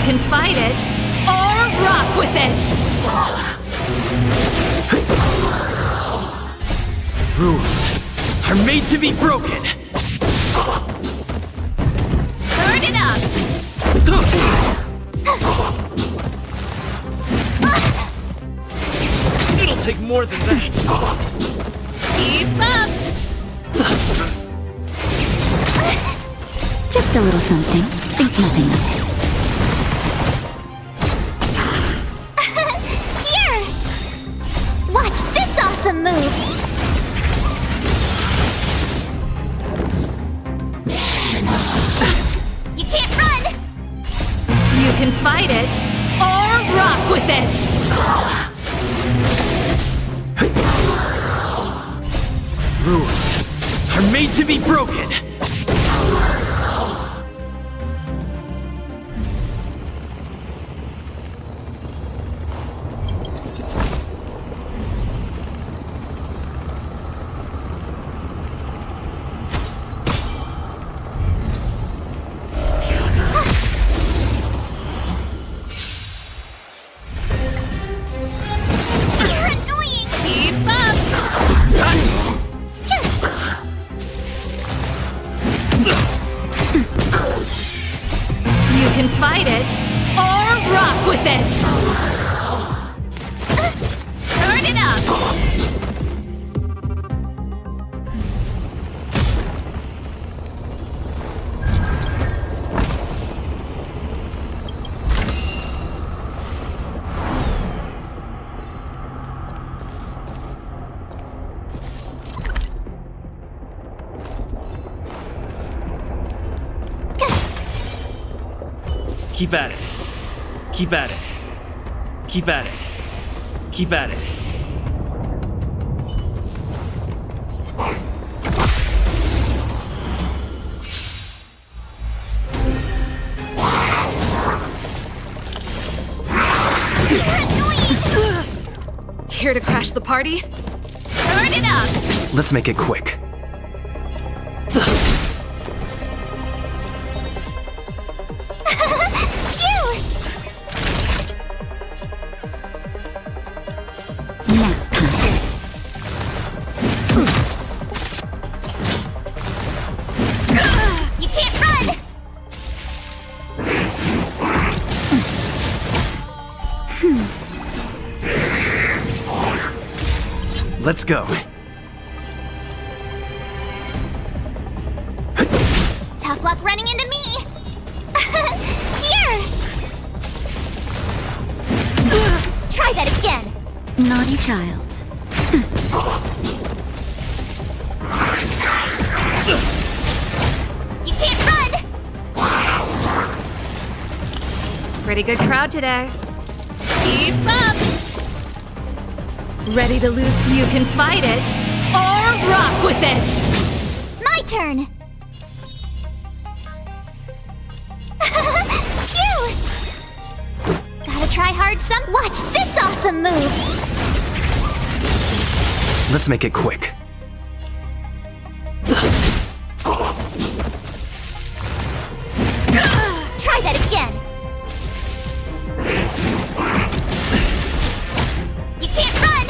can fight it, or rock with it! Rules are made to be broken! Turn it up! It'll take more than that! Keep up! Just a little something. Think nothing of it. Here! Watch this awesome move! You can't run! You can fight it, or rock with it! Rules are made to be broken! You're annoying! Keep up! You can fight it, or rock with it! Turn it up! Keep at it. Keep at it. Keep at it. Keep at it. Here to crash the party? Turn it up! Let's make it quick. Nap time. You can't run! Let's go. Tough luck running into me! Here! Try that again! Naughty child. You can't run! Pretty good crowd today. Keep up! Ready to lose? You can fight it, or rock with it! My turn! Phew! Gotta try hard some. Watch this awesome move! Let's make it quick. Try that again! You can't run!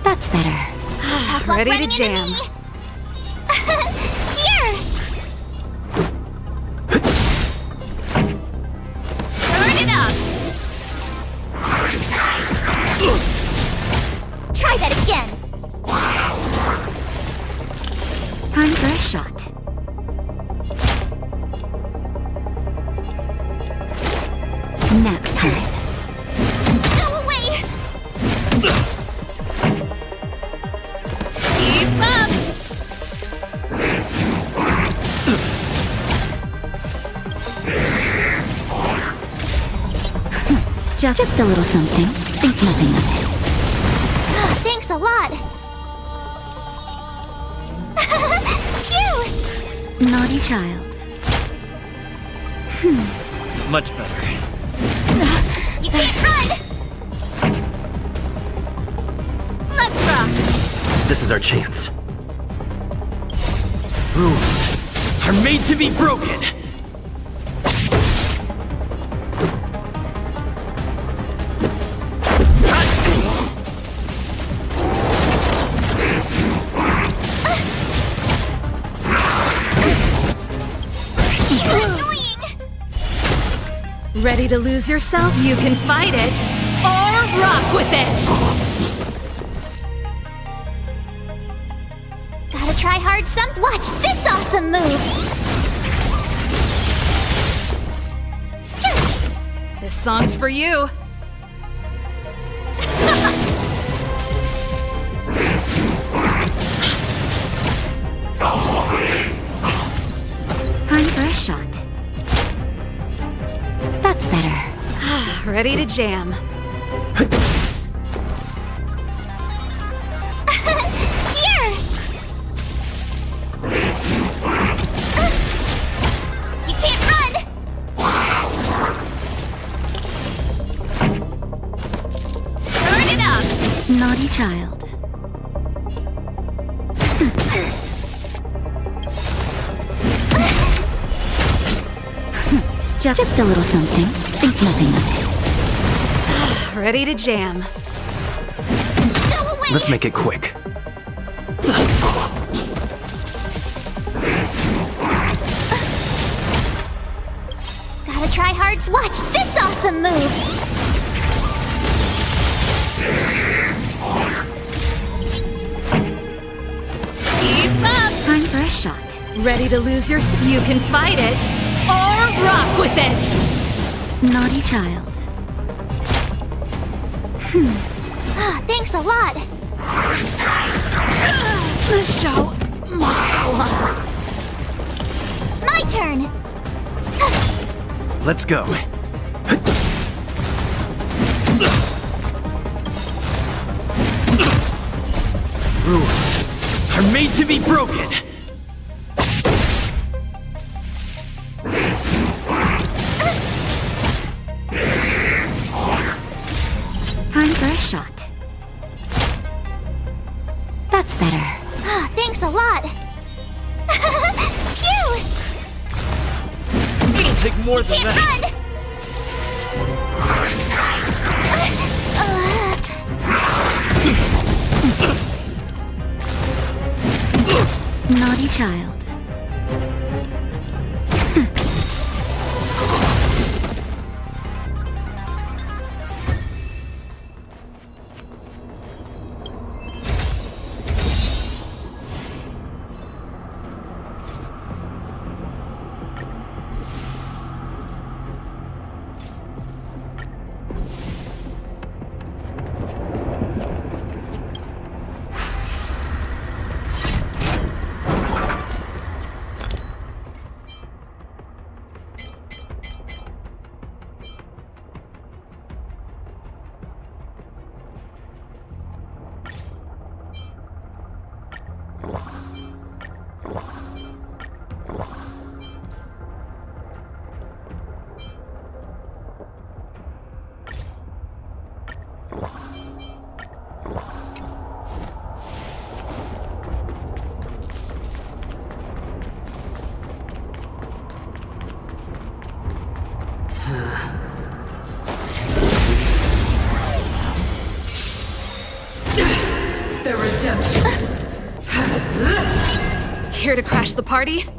That's better. Tough luck Ready to running into jam. me. Here! Turn it up! Try that again! Time for a shot. Nap time. Go away! Keep up! Just a little something. Think nothing of it. Thanks a lot! Phew! Naughty child. Much better. You can't run! Let's rock! This is our chance. Rules are made to be broken. Ready to lose yourself? You can fight it or rock with it. Gotta try hard some. Watch this awesome move. This song's for you. Time for a shot. That's better. Ready to jam. Here! You can't run! Turn it up. Naughty child. Just a little something. Think nothing of it. Ready to jam. Go away! Let's make it quick. Gotta try hard. Watch this awesome move. Keep up. Time for a shot. Ready to lose yourself? You can fight it or rock with it. Naughty child. Thanks a lot. This show must go on. My turn. Let's go. Rules are made to be broken. Time for a shot. That's better. Thanks a lot. Cute! It'll take more than Can't that. run! Naughty child. The redemption. Here to crash the party? Turn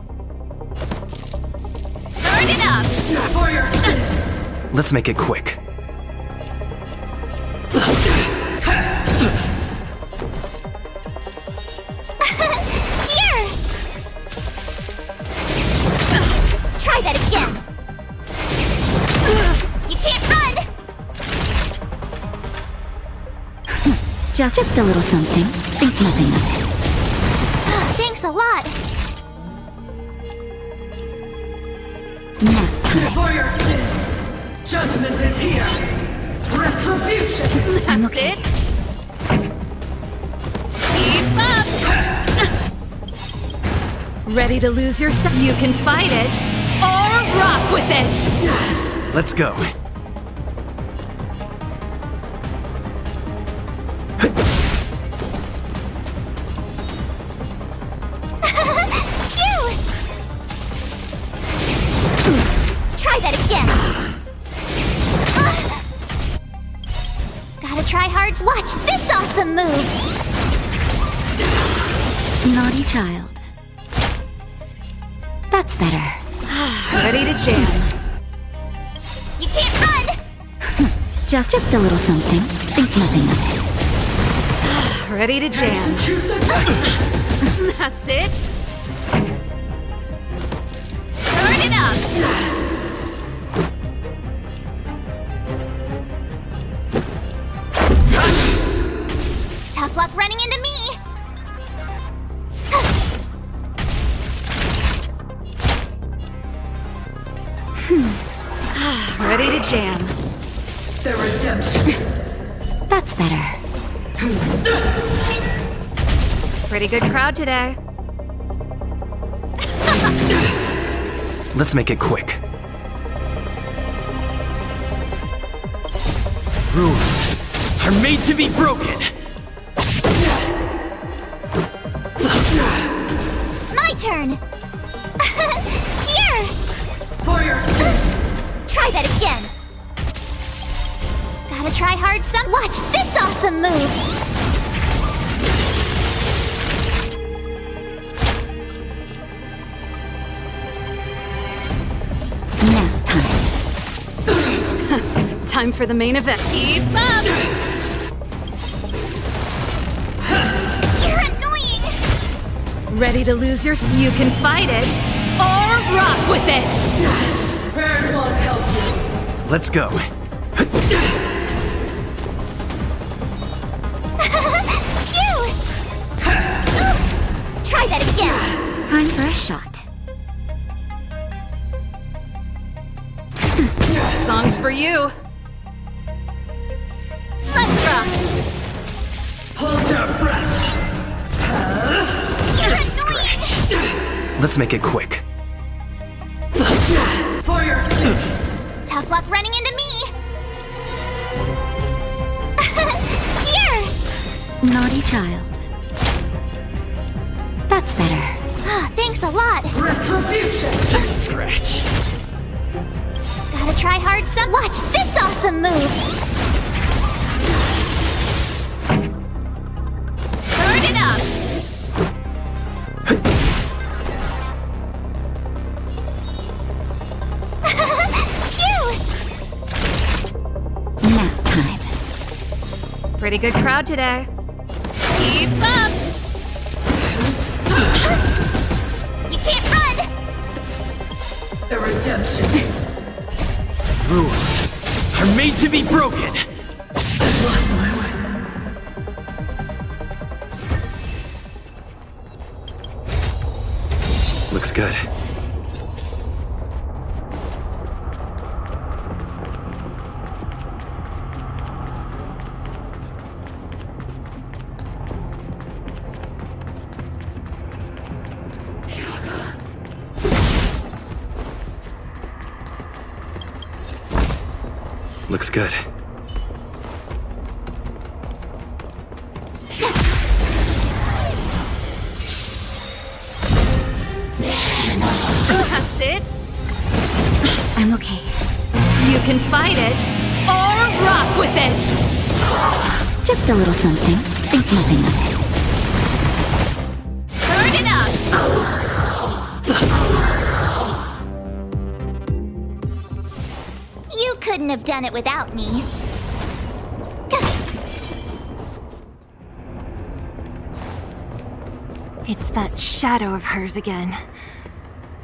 it up. For your sins. Let's make it quick. Here! Try that again. You can't run! Just a little something. Think nothing of it. Thanks a lot. Nap time. For your sins, judgment is here. Retribution. I'm okay. Keep up. Ready to lose yourself? You can fight it or rock with it. Let's go. Cute! Naughty child. That's better. Ready to jam. You can't run! Just a little something. Think nothing of it. Ready to jam. Execute the tactic! That's it. Turn it up. Tough luck running into me! Ready to jam. The redemption! That's better. Pretty good crowd today. Let's make it quick. Rules are made to be broken. My turn! Here! For your sins! Try that again! Gotta try hard some. Watch this awesome move! Nap time. Time for the main event. Keep up. You're annoying! Ready to lose your... You can fight it or rock with it. Prayers won't help you! Let's go. Phew! Try that again! Time for a shot. Song's for you. Let's rock! Hold your breath! You're Just a annoying! scratch. Let's make it quick. For your sins! Tough luck running into me! Here! Naughty child. That's better. Thanks a lot! Retribution! Just a scratch. Gotta try hard some. Watch this awesome move! Turn it up. Phew! Nap time. Pretty good crowd today. Keep up. You can't run! The redemption! Rules are made to be broken. I've lost my way. Looks good. Looks good. That's it. I'm okay. You can fight it or rock with it. Just a little something. Think nothing of it. Turn it up. You couldn't have done it without me. It's that shadow of hers again.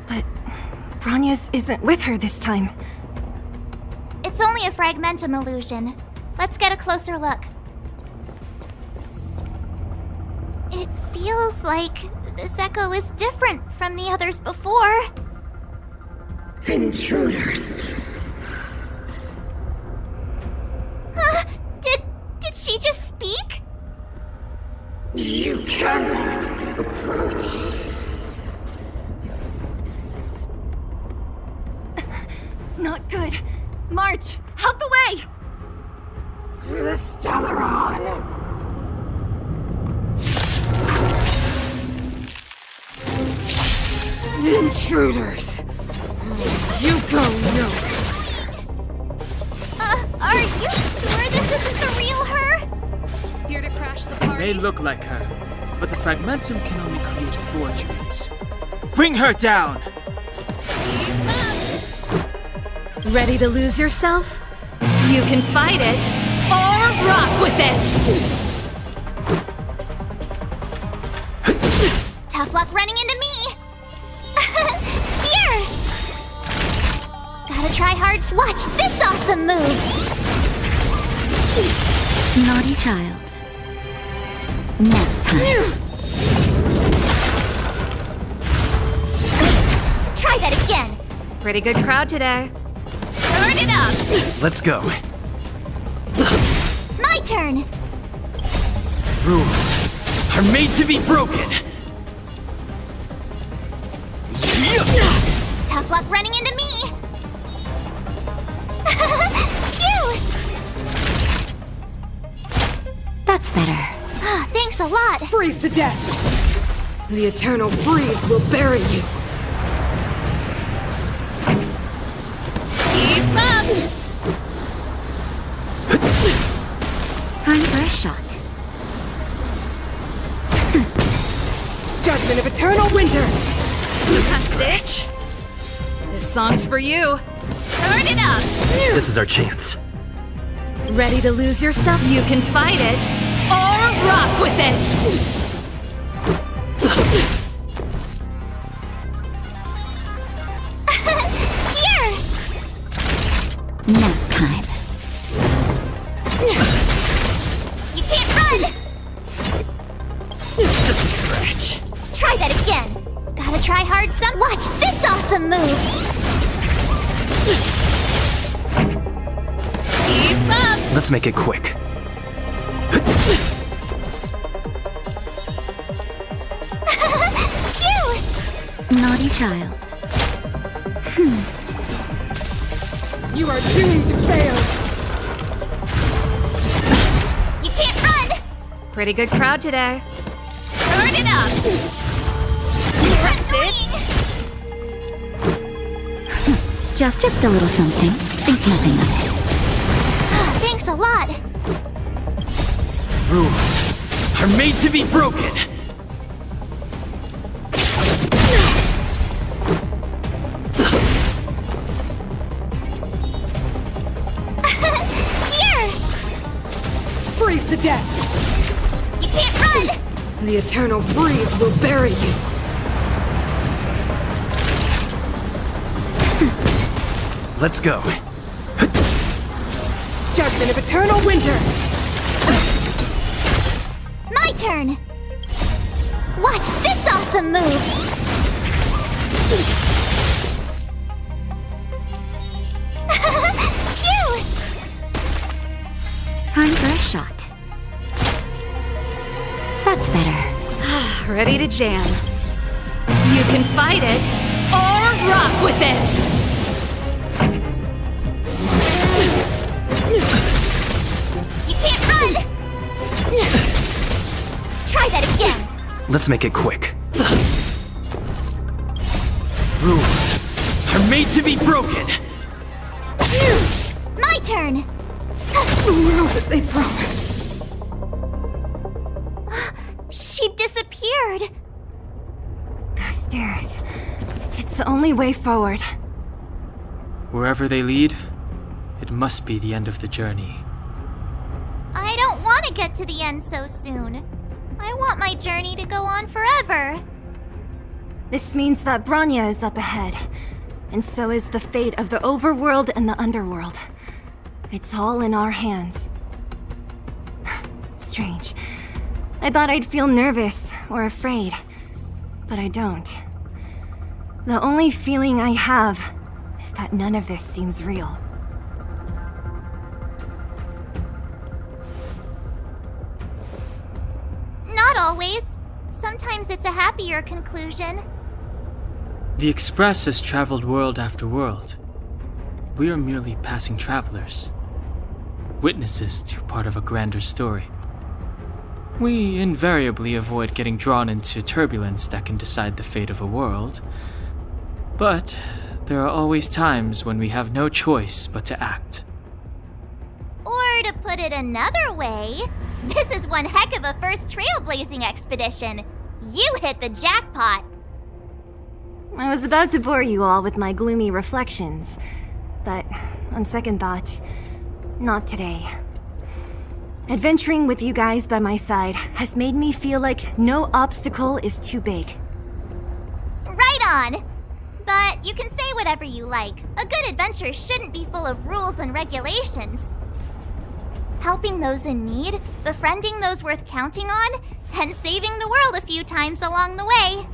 But Bronya's isn't with her this time. It's only a fragmentum illusion. Let's get a closer look. It feels like this echo is different from the others before. Intruders! Did she just speak? You cannot approach! Not good. March, out the way! The Stellaron! Intruders! You go nowhere! Are you sure this isn't the real her? Here to crash the party. They look like her, but the fragmentum can only create forgeries. Bring her down! Ready to lose yourself? You can fight it or rock with it! Tough luck running into me! Here! Gotta try hard. Watch this awesome move! Naughty child. Nap time. Try that again! Pretty good crowd today. Turn it up! Let's go. My turn! Rules are made to be broken. Tough luck running into me! Phew! That's better. Thanks a lot! Freeze to death! The eternal freeze will bury you! Keep up! Time for a shot. Judgment of eternal winter! Stitch! This song's for you. Turn it up! This is our chance. Ready to lose yourself? You can fight it or rock with it! Here! Nap time. You can't run! It's just a scratch. Try that again! Gotta try hard some. Watch this awesome move! Keep up! Let's make it quick. Phew! Naughty child. You are doomed to fail! You can't run! Pretty good crowd today. Turn it up! You're Stitch! annoying! Just a little something. Think nothing of it. Thanks a lot! Rules are made to be broken. Here! Freeze to death! You can't run! The eternal freeze will bury you! Let's go. Judgment of eternal winter! My turn! Watch this awesome move! Phew! Time for a shot. That's better. Ready to jam. You can fight it or rock with it! You can't run! Try that again! Let's make it quick. Rules are made to be broken. My turn! The world that they promised! She disappeared! Those stairs. It's the only way forward. Wherever they lead, it must be the end of the journey. I don't want to get to the end so soon. I want my journey to go on forever. This means that Bronya is up ahead, and so is the fate of the overworld and the underworld. It's all in our hands. Strange. I thought I'd feel nervous or afraid, but I don't. The only feeling I have is that none of this seems real. Not always. Sometimes it's a happier conclusion. The Express has traveled world after world. We are merely passing travelers, witnesses to part of a grander story. We invariably avoid getting drawn into turbulence that can decide the fate of a world, but there are always times when we have no choice but to act. Or to put it another way, This is one heck of a first trailblazing expedition. You hit the jackpot. I was about to bore you all with my gloomy reflections, but on second thought, not today. Adventuring with you guys by my side has made me feel like no obstacle is too big. Right on! But you can say whatever you like. A good adventure shouldn't be full of rules and regulations. Helping those in need, befriending those worth counting on, and saving the world a few times along the way.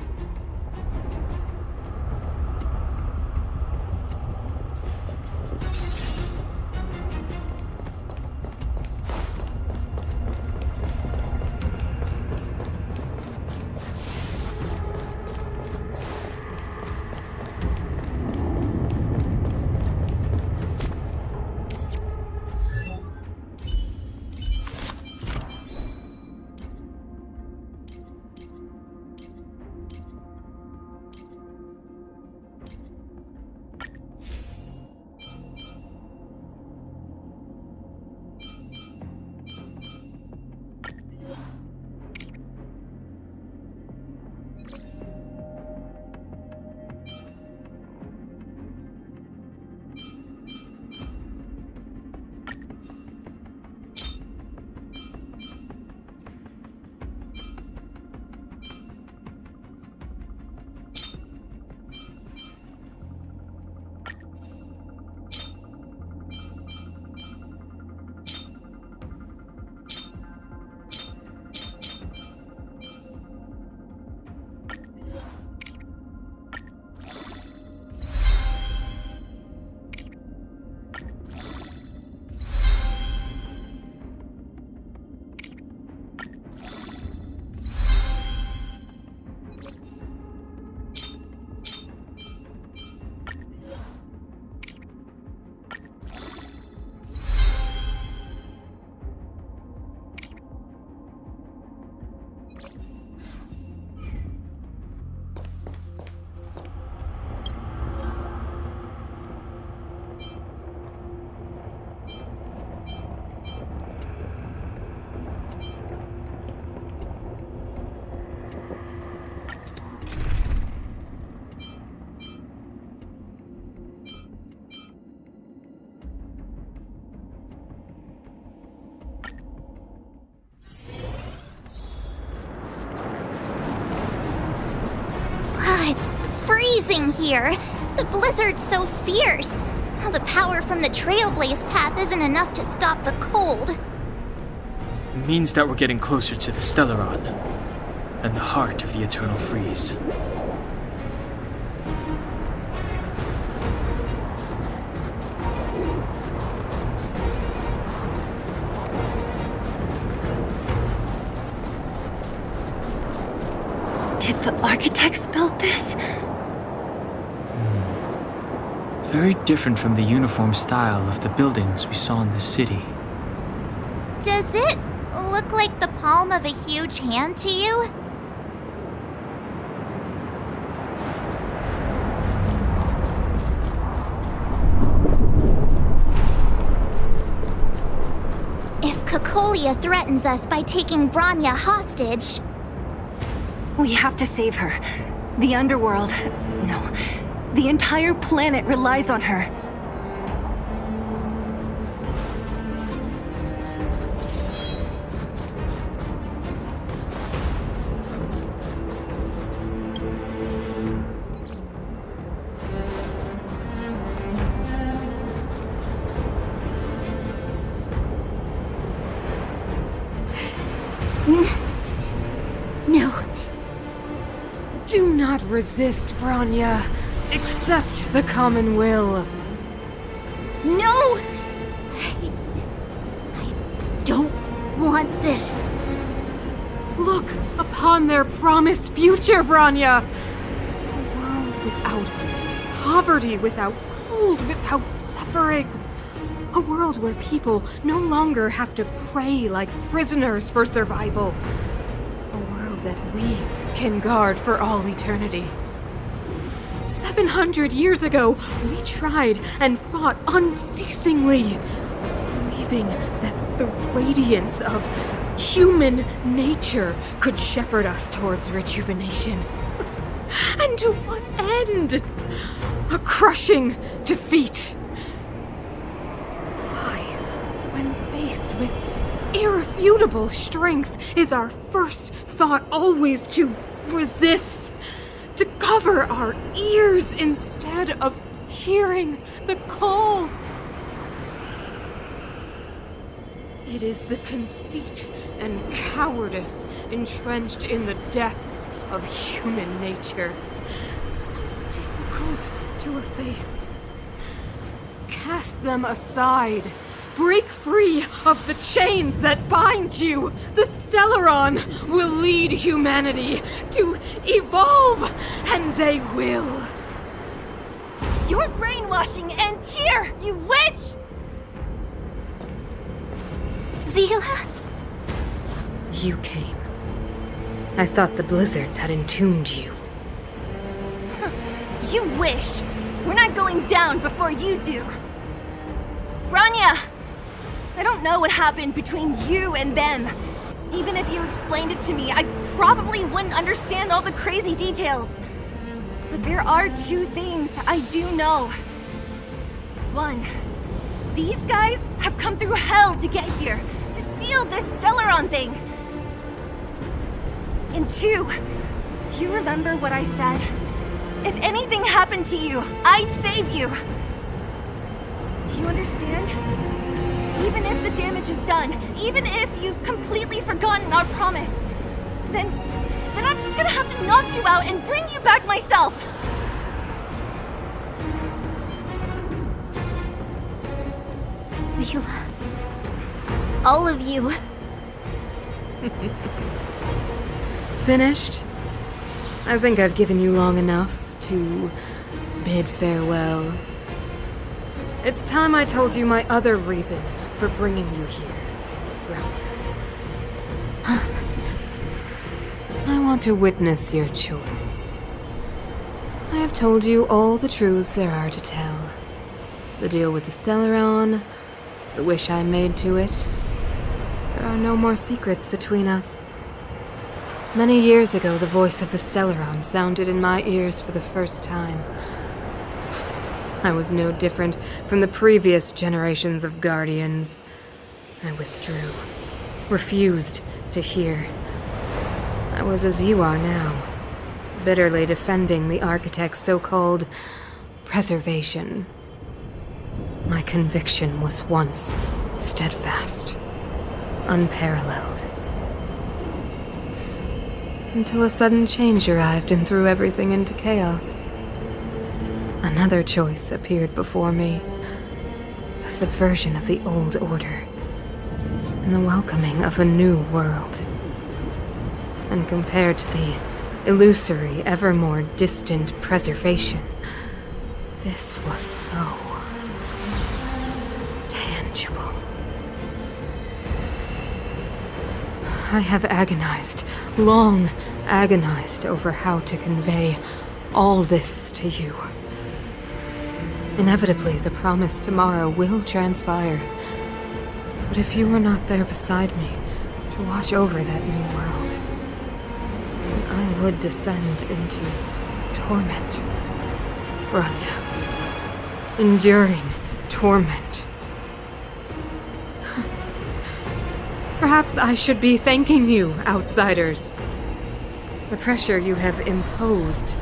It's freezing here. The blizzard's so fierce. The power from the Trailblaze path isn't enough to stop the cold. It means that we're getting closer to the Stellaron, and the heart of the Eternal Freeze. Did the architects build this? Very different from the uniform style of the buildings we saw in the city. Does it look like the palm of a huge hand to you? If Cocolia threatens us by taking Bronya hostage... We have to save her. The underworld... No. The entire planet relies on her. No. Do not resist, Bronya. Accept the common will. No! I don't want this. Look upon their promised future, Bronya! A world without poverty, without cold, without suffering. A world where people no longer have to pray like prisoners for survival. A world that we can guard for all eternity. 700 years ago, we tried and fought unceasingly, believing that the radiance of human nature could shepherd us towards rejuvenation. And to what end? A crushing defeat. Why, when faced with irrefutable strength, is our first thought always to resist, to cover our ears instead of hearing the call? It is the conceit and cowardice entrenched in the depths of human nature, so difficult to efface. Cast them aside. Break free of the chains that bind you. The Stellaron will lead humanity to evolve, and they will. Your brainwashing ends here, you witch! Zila? You came. I thought the blizzards had entombed you. You wish! We're not going down before you do! Bronya! I don't know what happened between you and them. Even if you explained it to me, I probably wouldn't understand all the crazy details. But there are two things I do know. One, these guys have come through hell to get here, to seal this Stellaron thing. And two, do you remember what I said? If anything happened to you, I'd save you. Do you understand? Even if the damage is done, even if you've completely forgotten our promise, then I'm just gonna have to knock you out and bring you back myself. Zila. All of you. Finished? I think I've given you long enough to bid farewell. It's time I told you my other reason for bringing you here, Bronya. I want to witness your choice. I have told you all the truths there are to tell. The deal with the Stellaron, the wish I made to it. There are no more secrets between us. Many years ago, the voice of the Stellaron sounded in my ears for the first time. I was no different from the previous generations of Guardians. I withdrew, refused to hear. I was as you are now, bitterly defending the Architect's so-called preservation. My conviction was once steadfast, unparalleled. Until a sudden change arrived and threw everything into chaos. Another choice appeared before me. A subversion of the old order. And the welcoming of a new world. And compared to the illusory, ever more distant preservation, this was so tangible. I have agonized, long agonized over how to convey all this to you. Inevitably, the promise tomorrow will transpire. But if you were not there beside me to watch over that new world, then I would descend into torment. Bronya. Enduring torment. Perhaps I should be thanking you, outsiders. The pressure you have imposed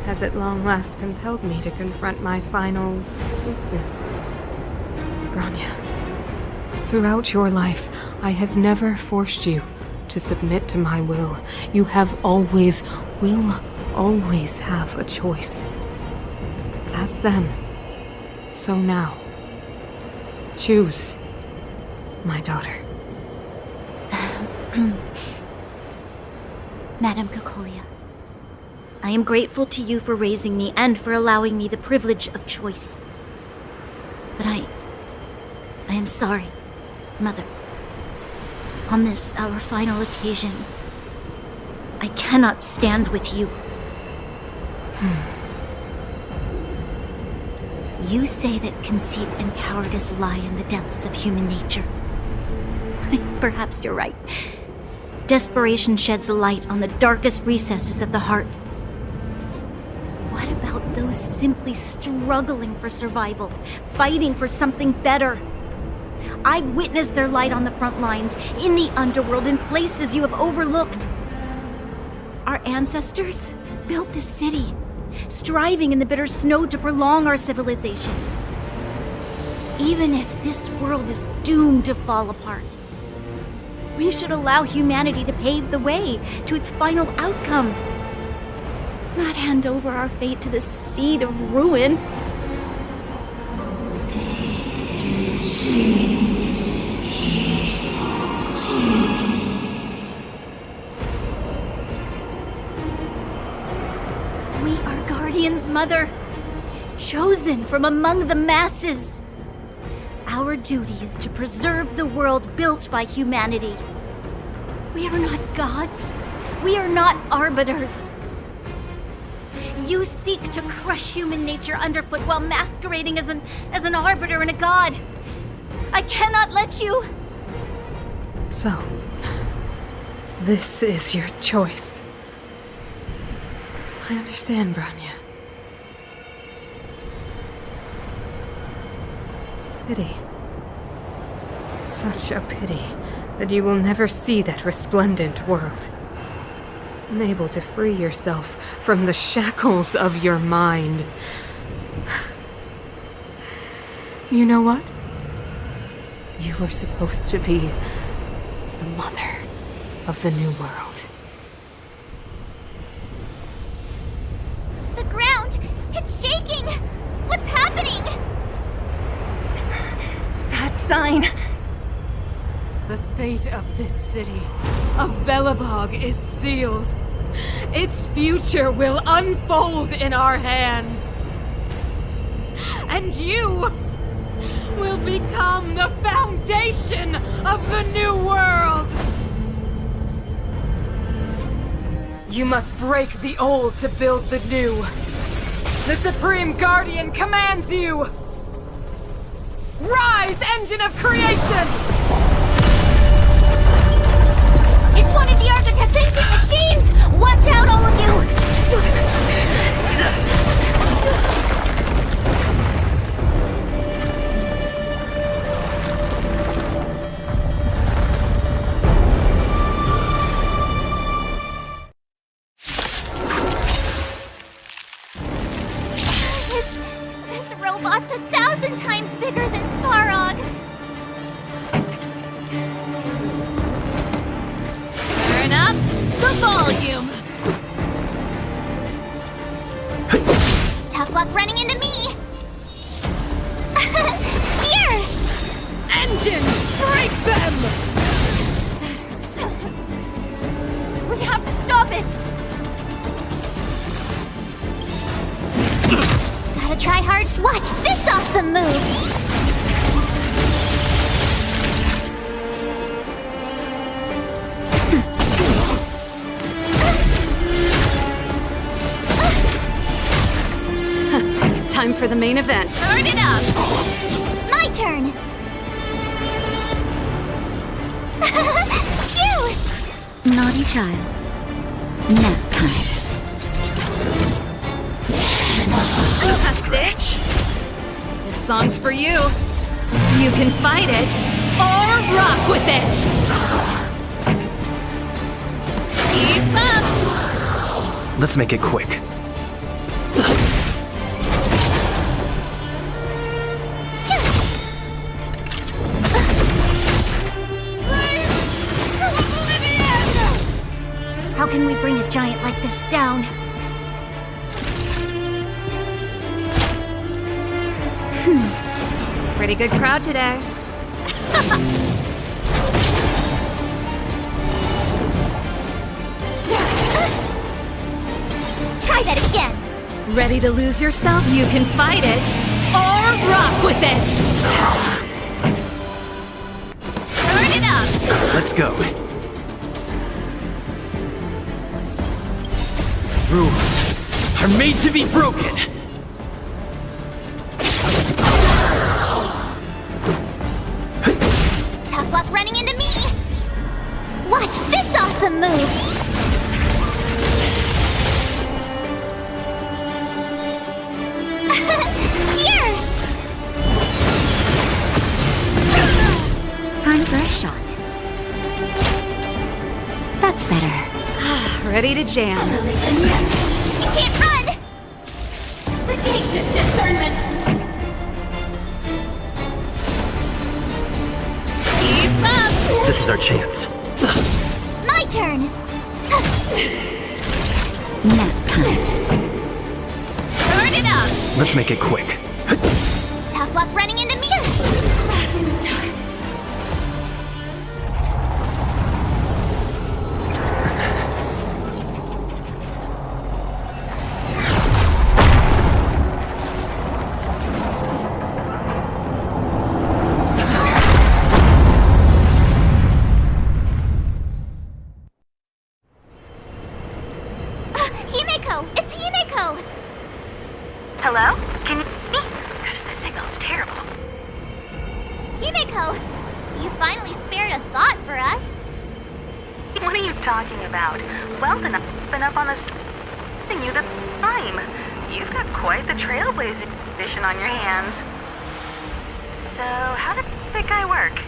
has at long last compelled me to confront my final weakness. Bronya, throughout your life, I have never forced you to submit to my will. You have always, will always have a choice. As then, so now. Choose, my daughter. Madam Cocolia, I am grateful to you for raising me and for allowing me the privilege of choice. But I am sorry, Mother. On this, our final occasion, I cannot stand with you. You say that conceit and cowardice lie in the depths of human nature. Perhaps you're right. Desperation sheds a light on the darkest recesses of the heart. What about those simply struggling for survival, fighting for something better? I've witnessed their light on the front lines, in the underworld, in places you have overlooked. Our ancestors built this city, striving in the bitter snow to prolong our civilization. Even if this world is doomed to fall apart, we should allow humanity to pave the way to its final outcome. Not hand over our fate to the seed of ruin. We are guardians, Mother, chosen from among the masses. Our duty is to preserve the world built by humanity. We are not gods. We are not arbiters. You seek to crush human nature underfoot while masquerading as an arbiter and a god. I cannot let you. So, this is your choice. I understand, Bronya. Pity. Such a pity that you will never see that resplendent world. Unable to free yourself from the shackles of your mind. You know what? You were supposed to be the mother of the new world. The ground! It's shaking! What's happening? That sign. The fate of this city, of Belobog, is sealed. Its future will unfold in our hands. And you will become the foundation of the new world. You must break the old to build the new. The Supreme Guardian commands you! Rise, engine of creation! It's one of the Architect's ancient machines! Watch out, all of you! This robot's 1,000 times bigger than Svarog! Turn up the volume! Tough luck running into me! Here! Engine, break them! We have to stop it! Gotta try hard to watch this awesome move! Time for the main event. Turn it up! My turn! Cute! Naughty child. Nap time. Stitch! This song's for you. You can fight it, or rock with it! Keep up! Let's make it quick. How can we bring a giant like this down? Pretty good crowd today. Try that again! Ready to lose yourself? You can fight it, or rock with it! Turn it up! Let's go. Rules are made to be broken. Tough luck running into me! awesome move! Here! Time for a shot. That's better. Ready to jam. You can't run! Sagacious discernment! Keep up! This is our chance. My turn! Nap time. Turn it up! Let's make it quick. Tough luck running into me! Passing the time. Himeko! It's Himeko! Hello? Can you hear me? Gosh, the signal's terrible. Himeko! You finally spared a thought for us. What are you talking about? Weldon, I've been up on the thing you the time. You've got quite the trailblazing edition on your hands. So, how did that guy work?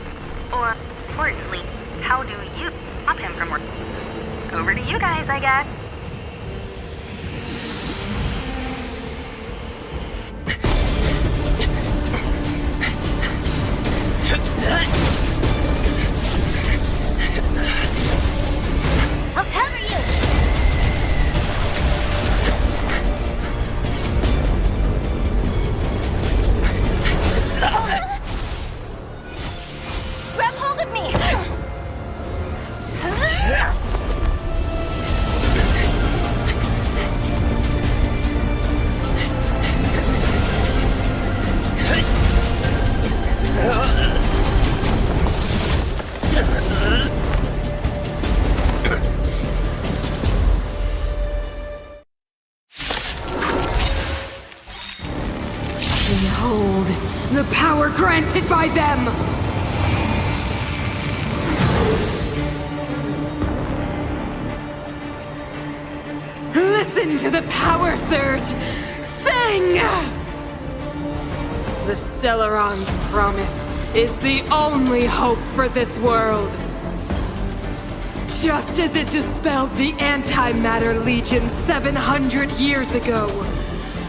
Or, importantly, how do you stop him from working? Over to you guys, I guess. I'll cover you! Grab hold of me! Behold, the power granted by them! Listen to the power surge! Sing! The Stellaron's promise is the only hope for this world. Just as it dispelled the Antimatter Legion 700 years ago,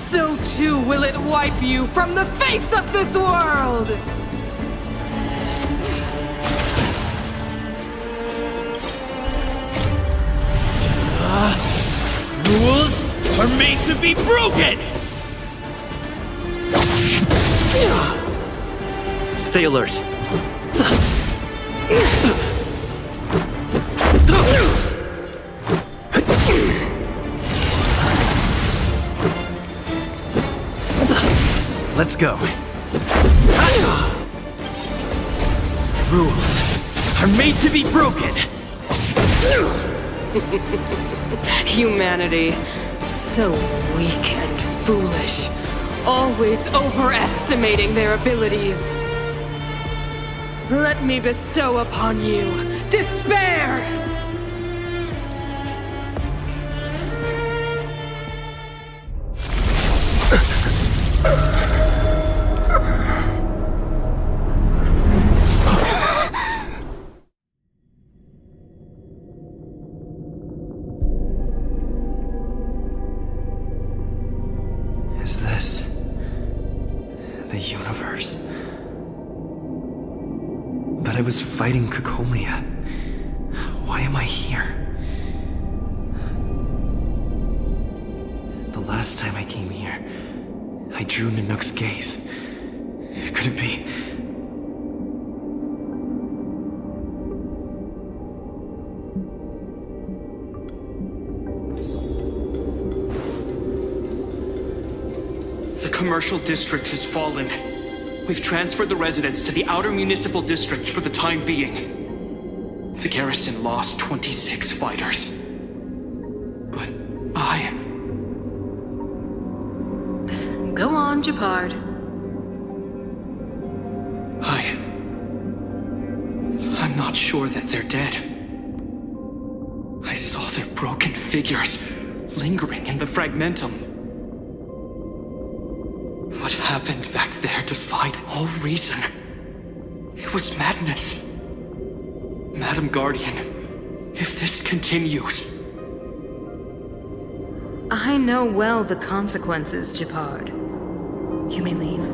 so too will it wipe you from the face of this world! Rules are made to be broken! Stay alert. Let's go. Rules are made to be broken! Humanity, so weak and foolish, always overestimating their abilities. Let me bestow upon you despair! Is this the universe? But I was fighting Cocolia. Why am I here? The last time I came here, I drew Nanook's gaze. Could it be? The commercial district has fallen. We've transferred the residents to the outer municipal district for the time being. The garrison lost 26 fighters. But Go on, Japard. I'm not sure that they're dead. broken figures lingering in the fragmentum. What happened back there defied all reason. It was madness. Madam Guardian, if this continues... I know well the consequences, Gepard. You may leave.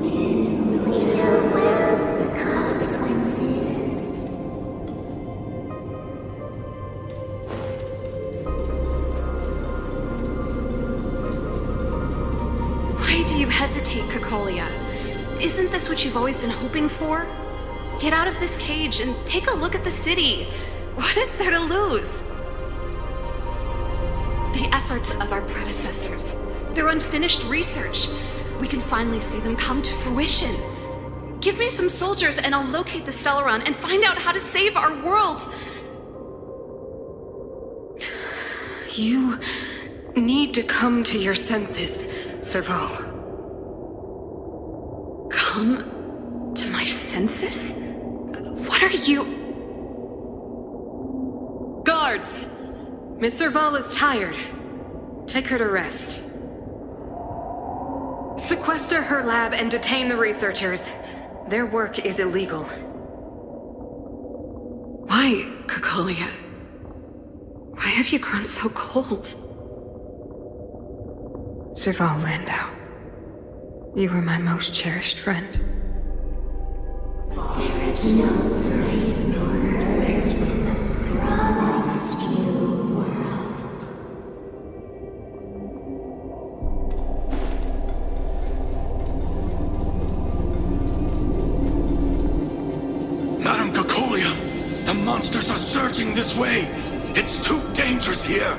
We know well the consequences. Why do you hesitate, Cocolia? Isn't this what you've always been hoping for? Get out of this cage and take a look at the city. What is there to lose? The efforts of our predecessors, their unfinished research. We can finally see them come to fruition. Give me some soldiers and I'll locate the Stellaron and find out how to save our world. You need to come to your senses, Serval. Come to my senses? What are you... Guards! Miss Serval is tired. Take her to rest. Sequester her lab and detain the researchers. Their work is illegal. Why, Cocolia? Why have you grown so cold? Serval Landau, you were my most cherished friend. There is no place on earth promised you world. Madam Cocolia, the monsters are surging this way. It's too dangerous here.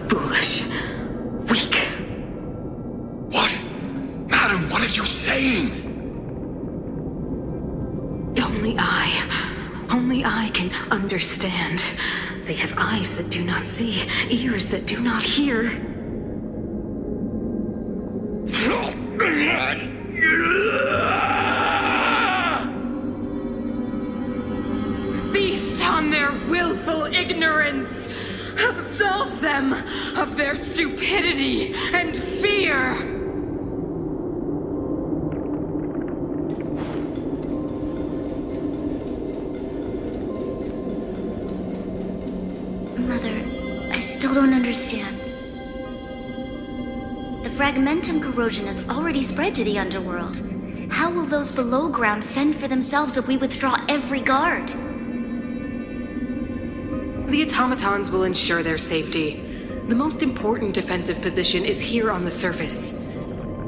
Foolish. Weak. What? Madam, what are you saying? Only I can understand. They have eyes that do not see, ears that do not hear. Feast on their willful ignorance! Absolve them of their stupidity and fear! Mother, I still don't understand. The fragmentum corrosion has already spread to the underworld. How will those below ground fend for themselves if we withdraw every guard? The automatons will ensure their safety. The most important defensive position is here on the surface.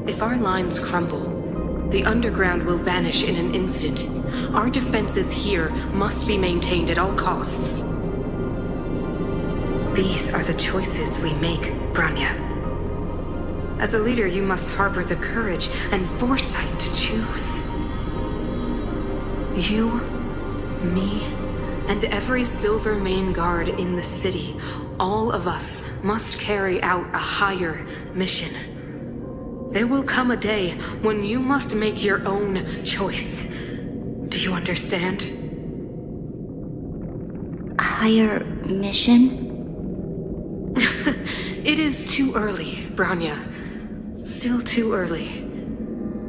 If our lines crumble, the underground will vanish in an instant. Our defenses here must be maintained at all costs. These are the choices we make, Bronya. As a leader, you must harbor the courage and foresight to choose. You, me, and every Silver Main Guard in the city, all of us must carry out a higher mission. There will come a day when you must make your own choice. Do you understand? A higher mission? It is too early, Bronya. Still too early.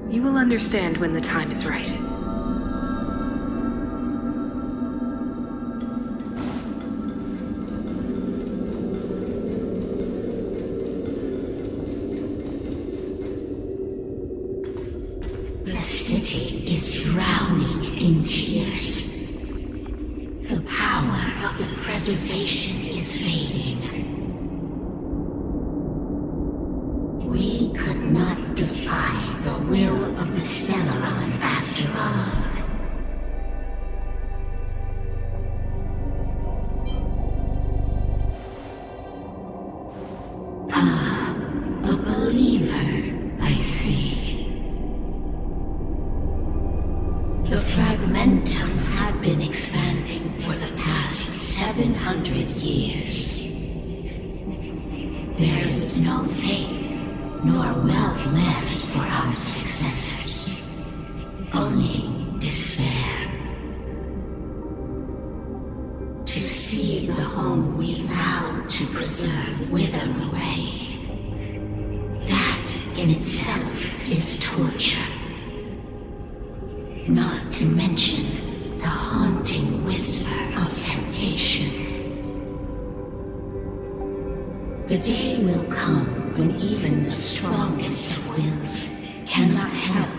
You will understand when the time is right. The city is drowning in tears. The power of the preservation is fading. We could not defy the will of the Stellaron after all. Ah, a believer, I see. The fragmentum had been expanding for the past 700 years. There is no faith nor wealth left for our successors. Only despair. to preserve wither away. That in itself is torture. Not to mention the haunting whisper of temptation. The day will come when even the strongest of wills cannot help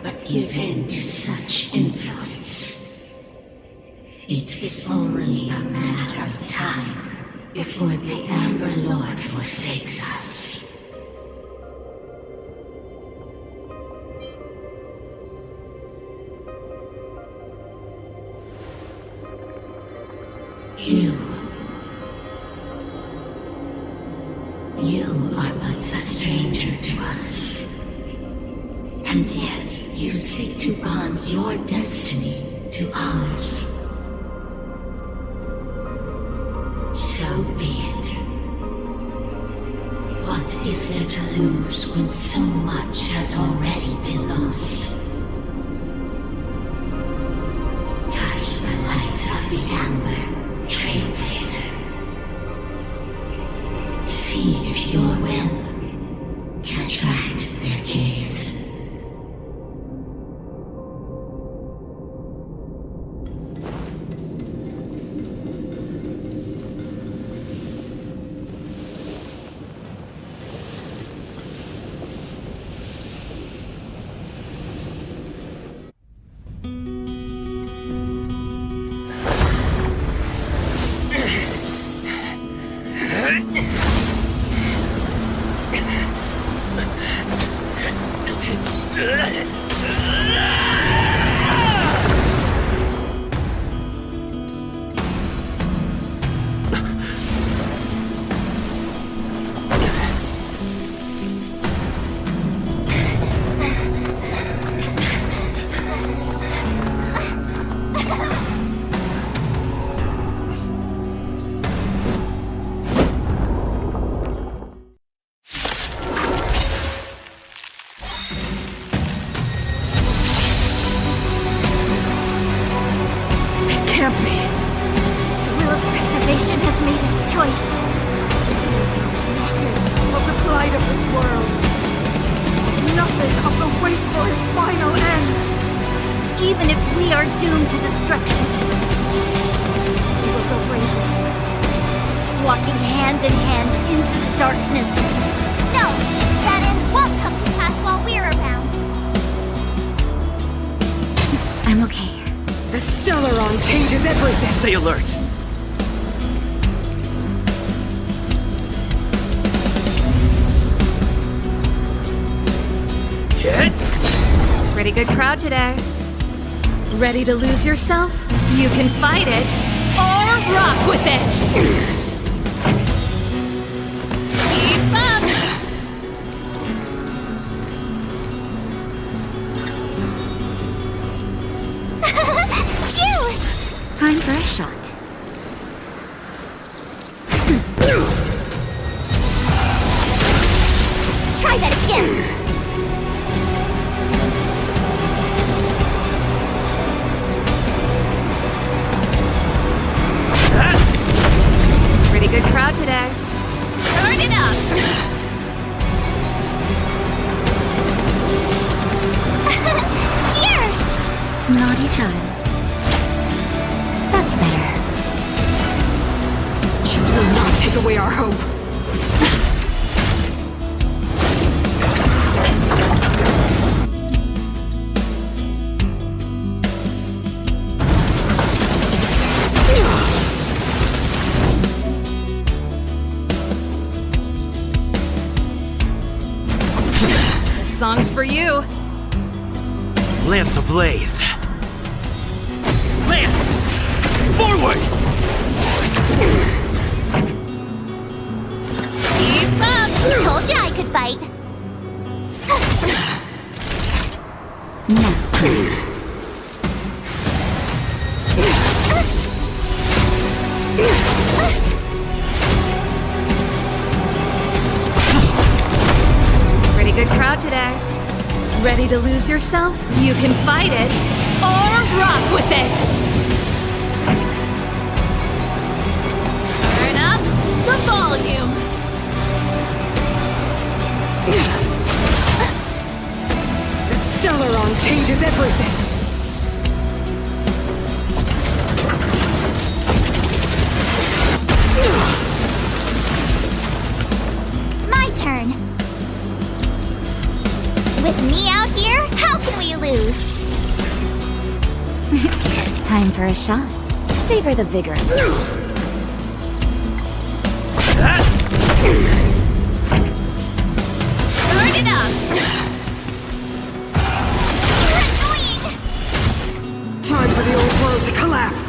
but give in to such influence. It is only a matter of time before the Amber Lord forsakes us. You are but a stranger to us. And yet you seek to bond your destiny to ours. So be it. What is there to lose when so much has already been lost? Touch the light of the Amber, Trailblazer. See if your will can attract their gaze. Even if we are doomed to destruction, we will go bravely, walking hand in hand into the darkness. No, that end won't come to pass while we're around. I'm okay. The Stellaron changes everything! Stay alert! Hit! Pretty good crowd today. Ready to lose yourself? You can fight it, or rock with it! Keep up! Cute! Time for a shot. Try that again! Pretty good crowd today. Turn it up! Here! Naughty child. That's better. You will not take away our hope! Song's for you. Lance ablaze! Lance! Forward! Keep up! Told you I could fight. Pretty good crowd today. Ready to lose yourself? You can fight it, or rock with it! Turn up the volume! Stellaron changes everything! My turn. With me out here, how can we lose? Time for a shot. Savor the vigor. Burn it up! You're annoying! Time for the old world to collapse!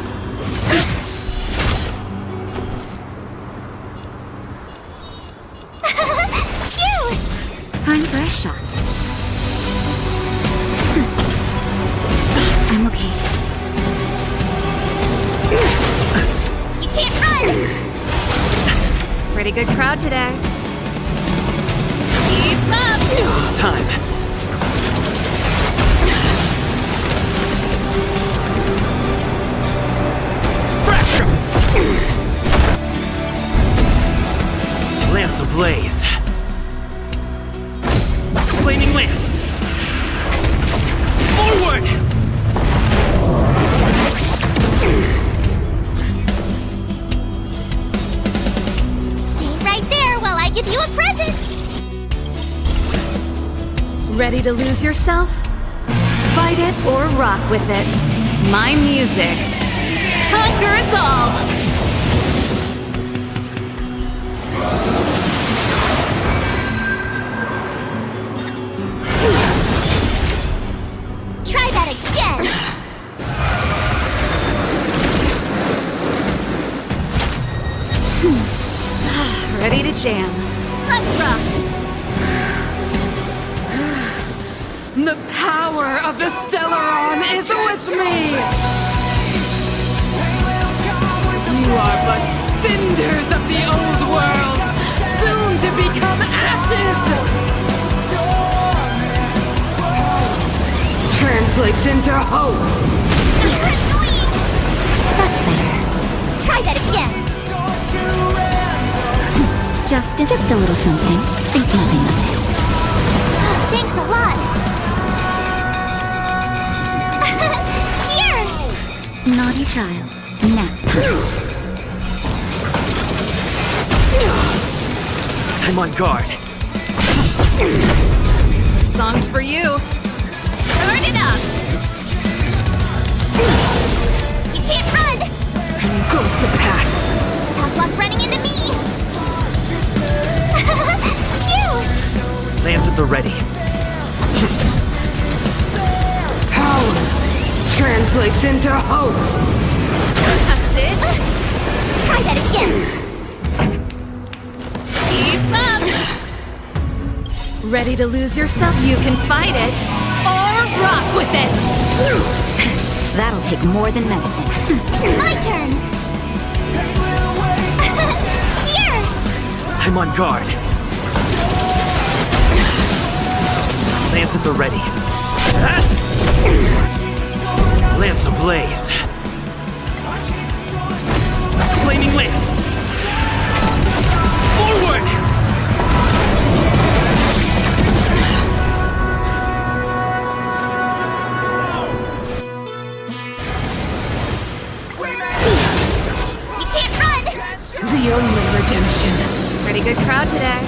Cute! Time for a shot. I'm okay. You can't run! Pretty good crowd today. Keep up! It's time. Fracture! Lance ablaze. Flaming lance. Forward! Stay right there while I give you a present! Ready to lose yourself? Fight it or rock with it. My music conquers all! Try that again! Ready to jam. Let's rock! The power of the Stellaron is with me! You are but cinders of the old world, soon to become ashes! Translates into hope! You're annoying! That's better. Try that again! Just a little something. Think nothing of it. Thanks a lot! Here! Naughty child. Nap time. I'm on guard. Song's for you. Burn it up! You can't run! Go with the past! Tough luck running into me! Cute! Lance at the ready. Power translates into hope! That's it! Try that again! Keep up! Ready to lose yourself? You can fight it or rock with it! That'll take more than medicine. My turn! Here! I'm on guard. Lance at the ready. Lance ablaze. Flaming lance. Forward! You can't run! The only redemption. Pretty good crowd today.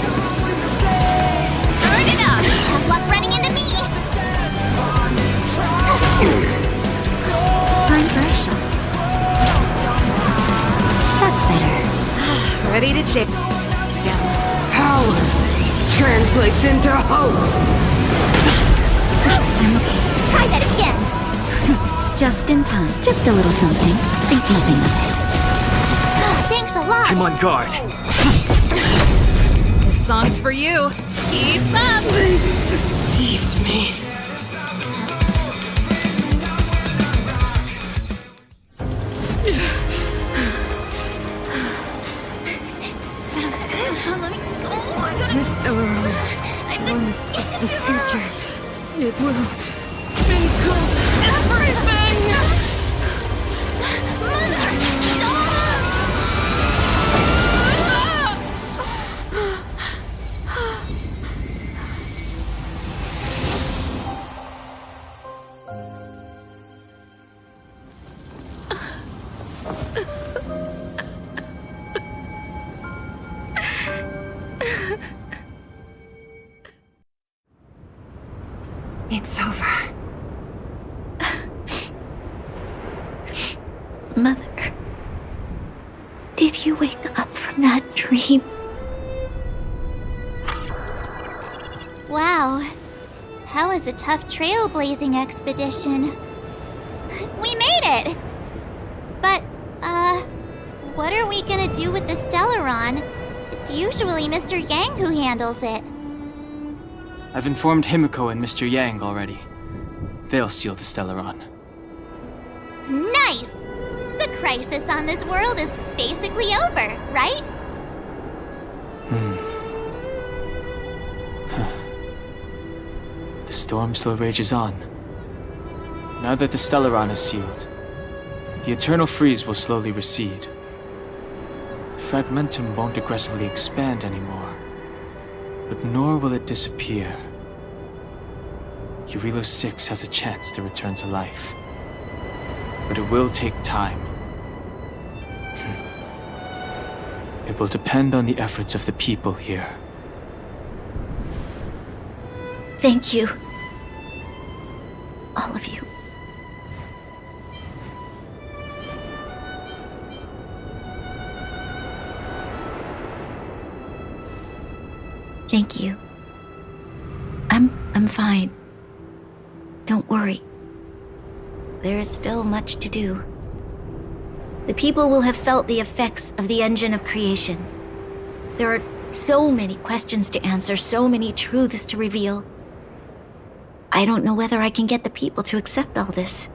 Burn it up! Tough luck running into me! Time for a shot. That's better. Ready to jam. Power translates into hope! I'm okay. Try that again! Just in time. Just a little something. Think nothing of it. Thanks a lot! I'm on guard. This song's for you. Keep up! They deceived me. This Stellaron promised us the future. It will make us Everything! Mother! Stop! It's over. Mother, did you wake up from that dream? Wow. That was a tough trailblazing expedition. We made it! But, what are we gonna do with the Stellaron? It's usually Mr. Yang who handles it. I've informed Himiko and Mr. Yang already. They'll seal the Stellaron. Nice! The crisis on this world is basically over, right? The storm still rages on. Now that the Stellaron is sealed, the eternal freeze will slowly recede. Fragmentum won't aggressively expand anymore, but nor will it disappear. Urilo 6 has a chance to return to life, but it will take time. It will depend on the efforts of the people here. Thank you. All of you. Thank you. I'm fine. Don't worry. There is still much to do. The people will have felt the effects of the engine of creation. There are so many questions to answer, so many truths to reveal. I don't know whether I can get the people to accept all this.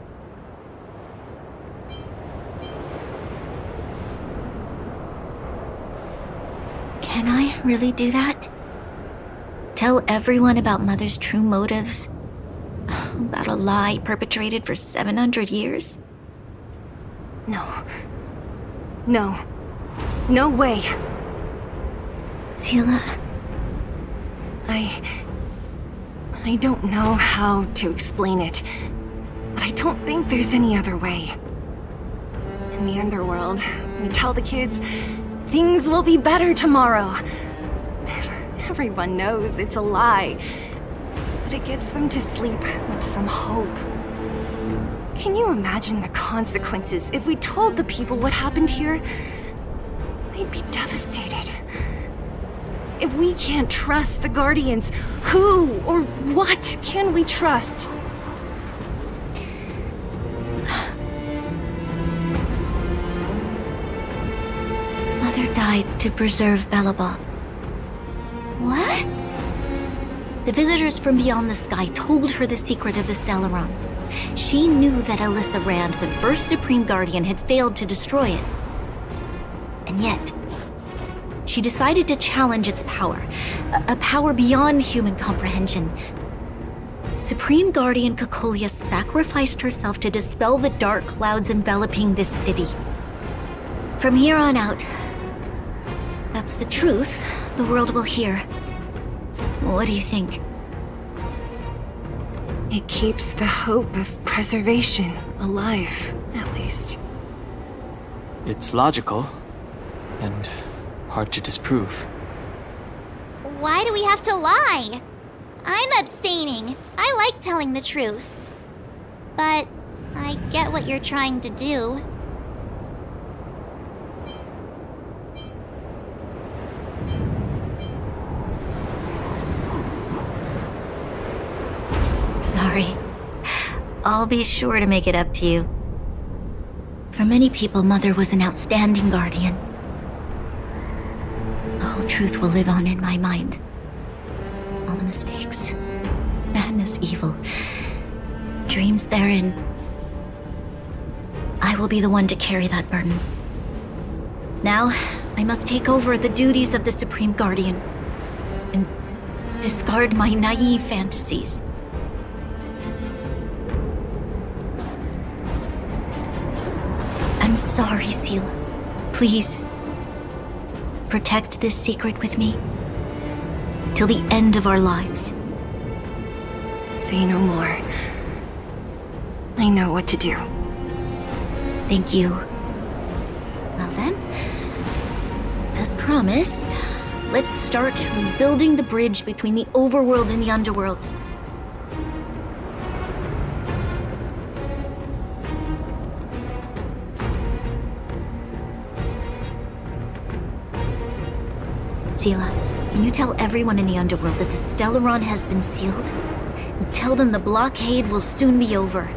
Can I really do that? Tell everyone about Mother's true motives? About a lie perpetrated for 700 years? No. No. No way. Sila. I don't know how to explain it, but I don't think there's any other way. In the underworld, we tell the kids, things will be better tomorrow. Everyone knows it's a lie, but it gets them to sleep with some hope. Can you imagine the consequences if we told the people what happened here? They'd be devastated. If we can't trust the Guardians, who or what can we trust? Mother died to preserve Belobog. What? The visitors from beyond the sky told her the secret of the Stellaron. She knew that Alyssa Rand, the first Supreme Guardian, had failed to destroy it. And yet, she decided to challenge its power, a power beyond human comprehension. Supreme Guardian Cocolia sacrificed herself to dispel the dark clouds enveloping this city. From here on out, that's the truth the world will hear. What do you think? It keeps the hope of preservation alive, at least. It's logical, and hard to disprove. Why do we have to lie? I'm abstaining. I like telling the truth. But I get what you're trying to do. Sorry. I'll be sure to make it up to you. For many people, Mother was an outstanding guardian. The whole truth will live on in my mind. All the mistakes, madness, evil, dreams therein. I will be the one to carry that burden. Now, I must take over the duties of the Supreme Guardian and discard my naive fantasies. I'm sorry, Sila. Please, protect this secret with me till the end of our lives. Say no more. I know what to do. Thank you. Well then, as promised, Let's start rebuilding the bridge between the overworld and the underworld. Sela, can you tell everyone in the underworld that the Stellaron has been sealed? And tell them the blockade will soon be over,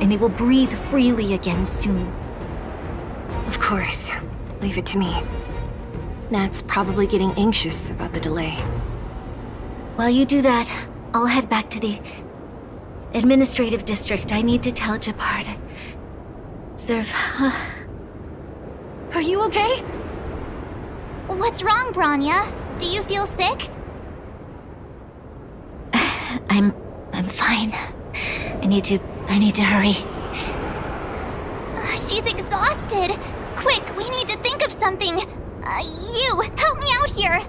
and they will breathe freely again soon. Of course. Leave it to me. Nat's probably getting anxious about the delay. While you do that, I'll head back to the administrative district. I need to tell Japard. Are you okay? What's wrong, Bronya? Do you feel sick? I'm fine. I need to hurry. She's exhausted. Quick, we need to think of something. You, help me out here.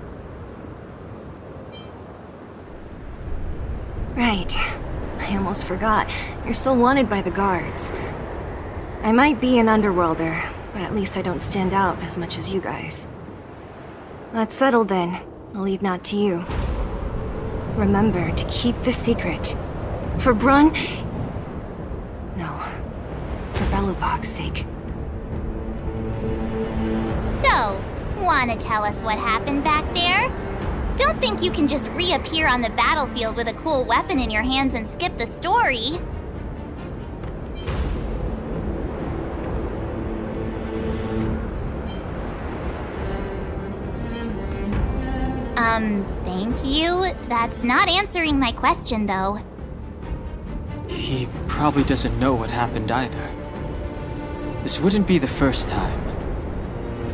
Right. I almost forgot. You're still wanted by the guards. I might be an underworlder, but at least I don't stand out as much as you guys. That's settled then. I'll leave Nat to you. Remember to keep the secret. For Brun... No. For Belobog's sake. So, wanna tell us what happened back there? Don't think you can just reappear on the battlefield with a cool weapon in your hands and skip the story. Thank you. That's not answering my question, though. He probably doesn't know what happened either. This wouldn't be the first time.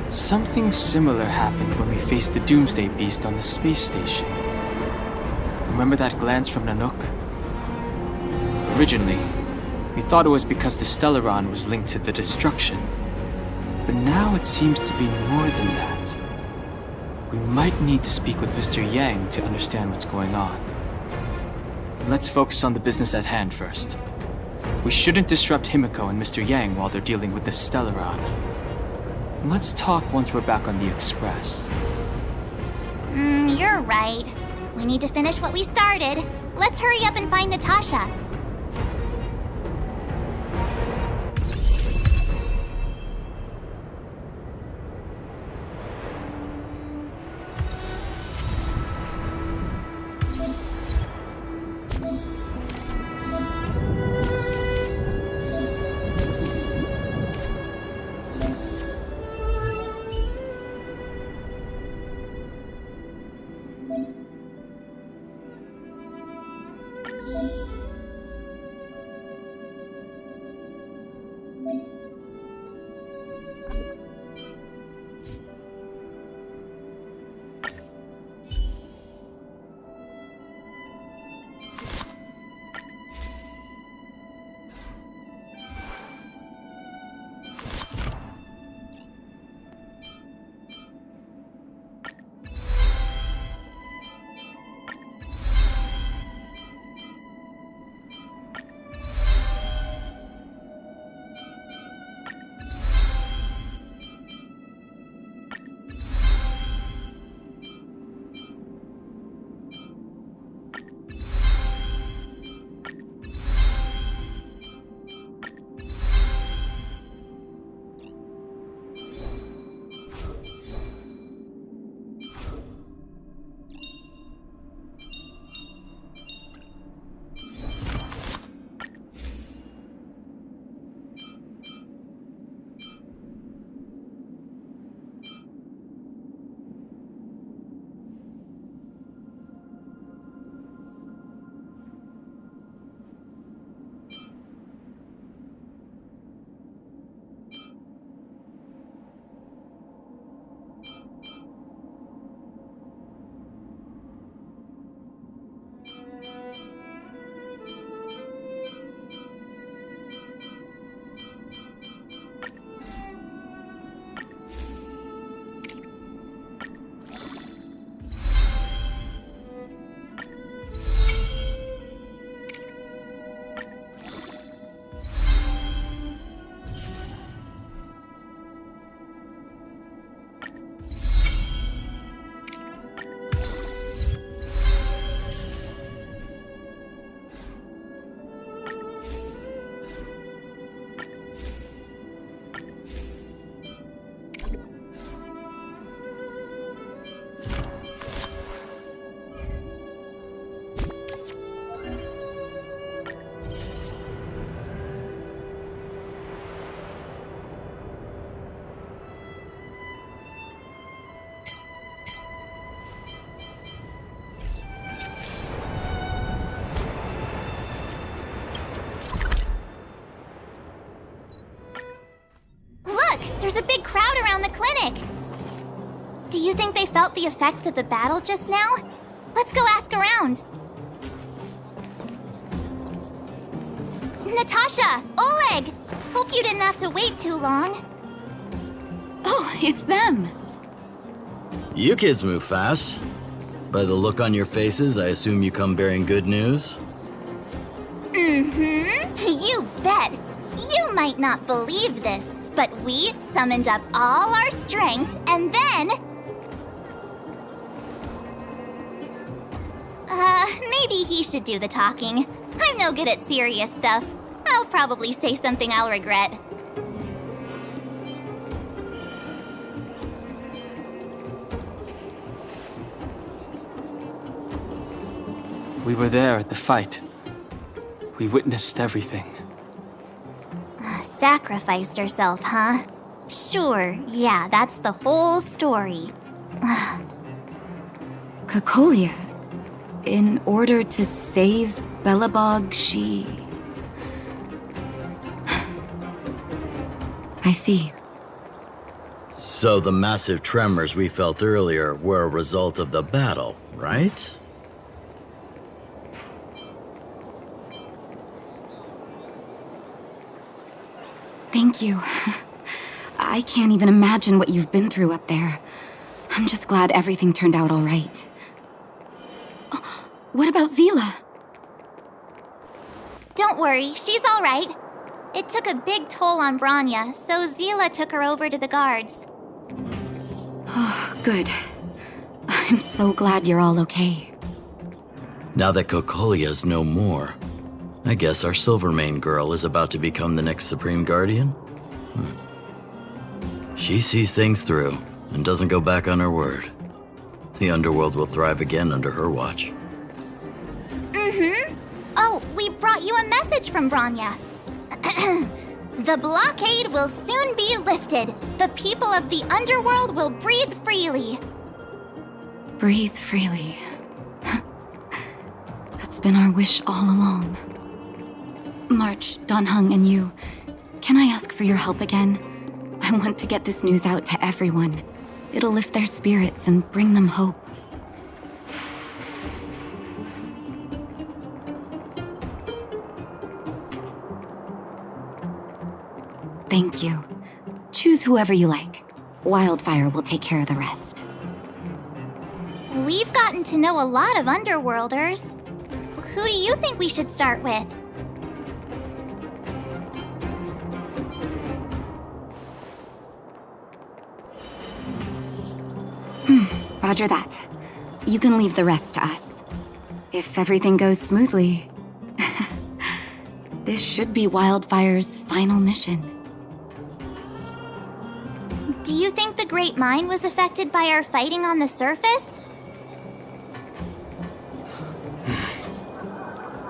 Something similar happened when we faced the Doomsday Beast on the space station. Remember that glance from Nanook? Originally, we thought it was because the Stellaron was linked to the destruction. But now it seems to be more than that. We might need to speak with Mr. Yang to understand what's going on. Let's focus on the business at hand first. We shouldn't disrupt Himiko and Mr. Yang while they're dealing with the Stellaron. Let's talk once we're back on the Express. You're right. We need to finish what we started. Let's hurry up and find Natasha. big crowd around the clinic. Do you think they felt the effects of the battle just now? Let's go ask around. Natasha! Oleg! Hope you didn't have to wait too long. Oh, it's them. You kids move fast. By the look on your faces, I assume you come bearing good news? You bet. You might not believe this, but we summoned up all our strength and then... maybe he should do the talking. I'm no good at serious stuff. I'll probably say something I'll regret. We were there at the fight. We witnessed everything. Sacrificed herself, huh? Sure, yeah, that's the whole story. Cocolia. In order to save Belobog, she... I see. So the massive tremors we felt earlier were a result of the battle, right? Thank you. I can't even imagine what you've been through up there. I'm just glad everything turned out all right. Oh, what about Zila? Don't worry, she's all right. It took a big toll on Bronya, so Zila took her over to the guards. Oh, good. I'm so glad you're all okay. Now that Cocolia's no more, I guess our Silvermane girl is about to become the next Supreme Guardian? She sees things through and doesn't go back on her word. The underworld will thrive again under her watch. Oh, we brought you a message from Bronya. The blockade will soon be lifted. The people of the underworld will breathe freely. Breathe freely. That's been our wish all along. March, Donhung, and you, can I ask for your help again? I want to get this news out to everyone. It'll lift their spirits and bring them hope. Thank you. Choose whoever you like. Wildfire will take care of the rest. We've gotten to know a lot of Underworlders. Who do you think we should start with? Roger that. You can leave the rest to us. If everything goes smoothly, this should be Wildfire's final mission. Do you think the Great Mine was affected by our fighting on the surface?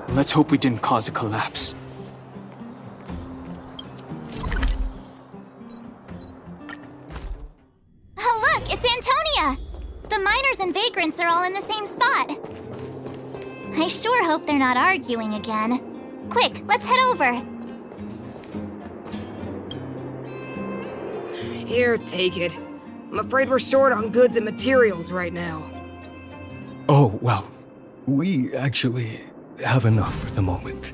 Let's hope we didn't cause a collapse. Oh, look, it's Antonia! The miners and vagrants are all in the same spot. I sure hope they're not arguing again. Quick, let's head over. Here, take it. I'm afraid we're short on goods and materials right now. Oh, well, we actually have enough for the moment.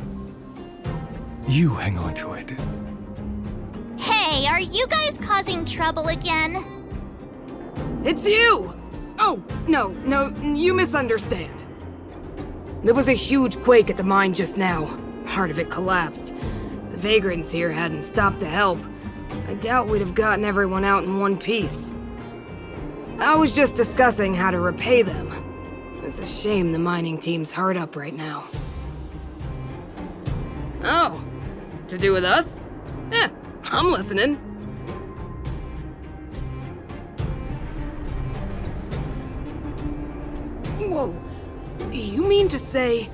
You hang on to it. Hey, are you guys causing trouble again? It's you! Oh, no, you misunderstand. There was a huge quake at the mine just now. Part of it collapsed. The vagrants here hadn't stopped to help. I doubt we'd have gotten everyone out in one piece. I was just discussing how to repay them. It's a shame the mining team's hard up right now. Oh, to do with us? Yeah, I'm listening. Whoa, you mean to say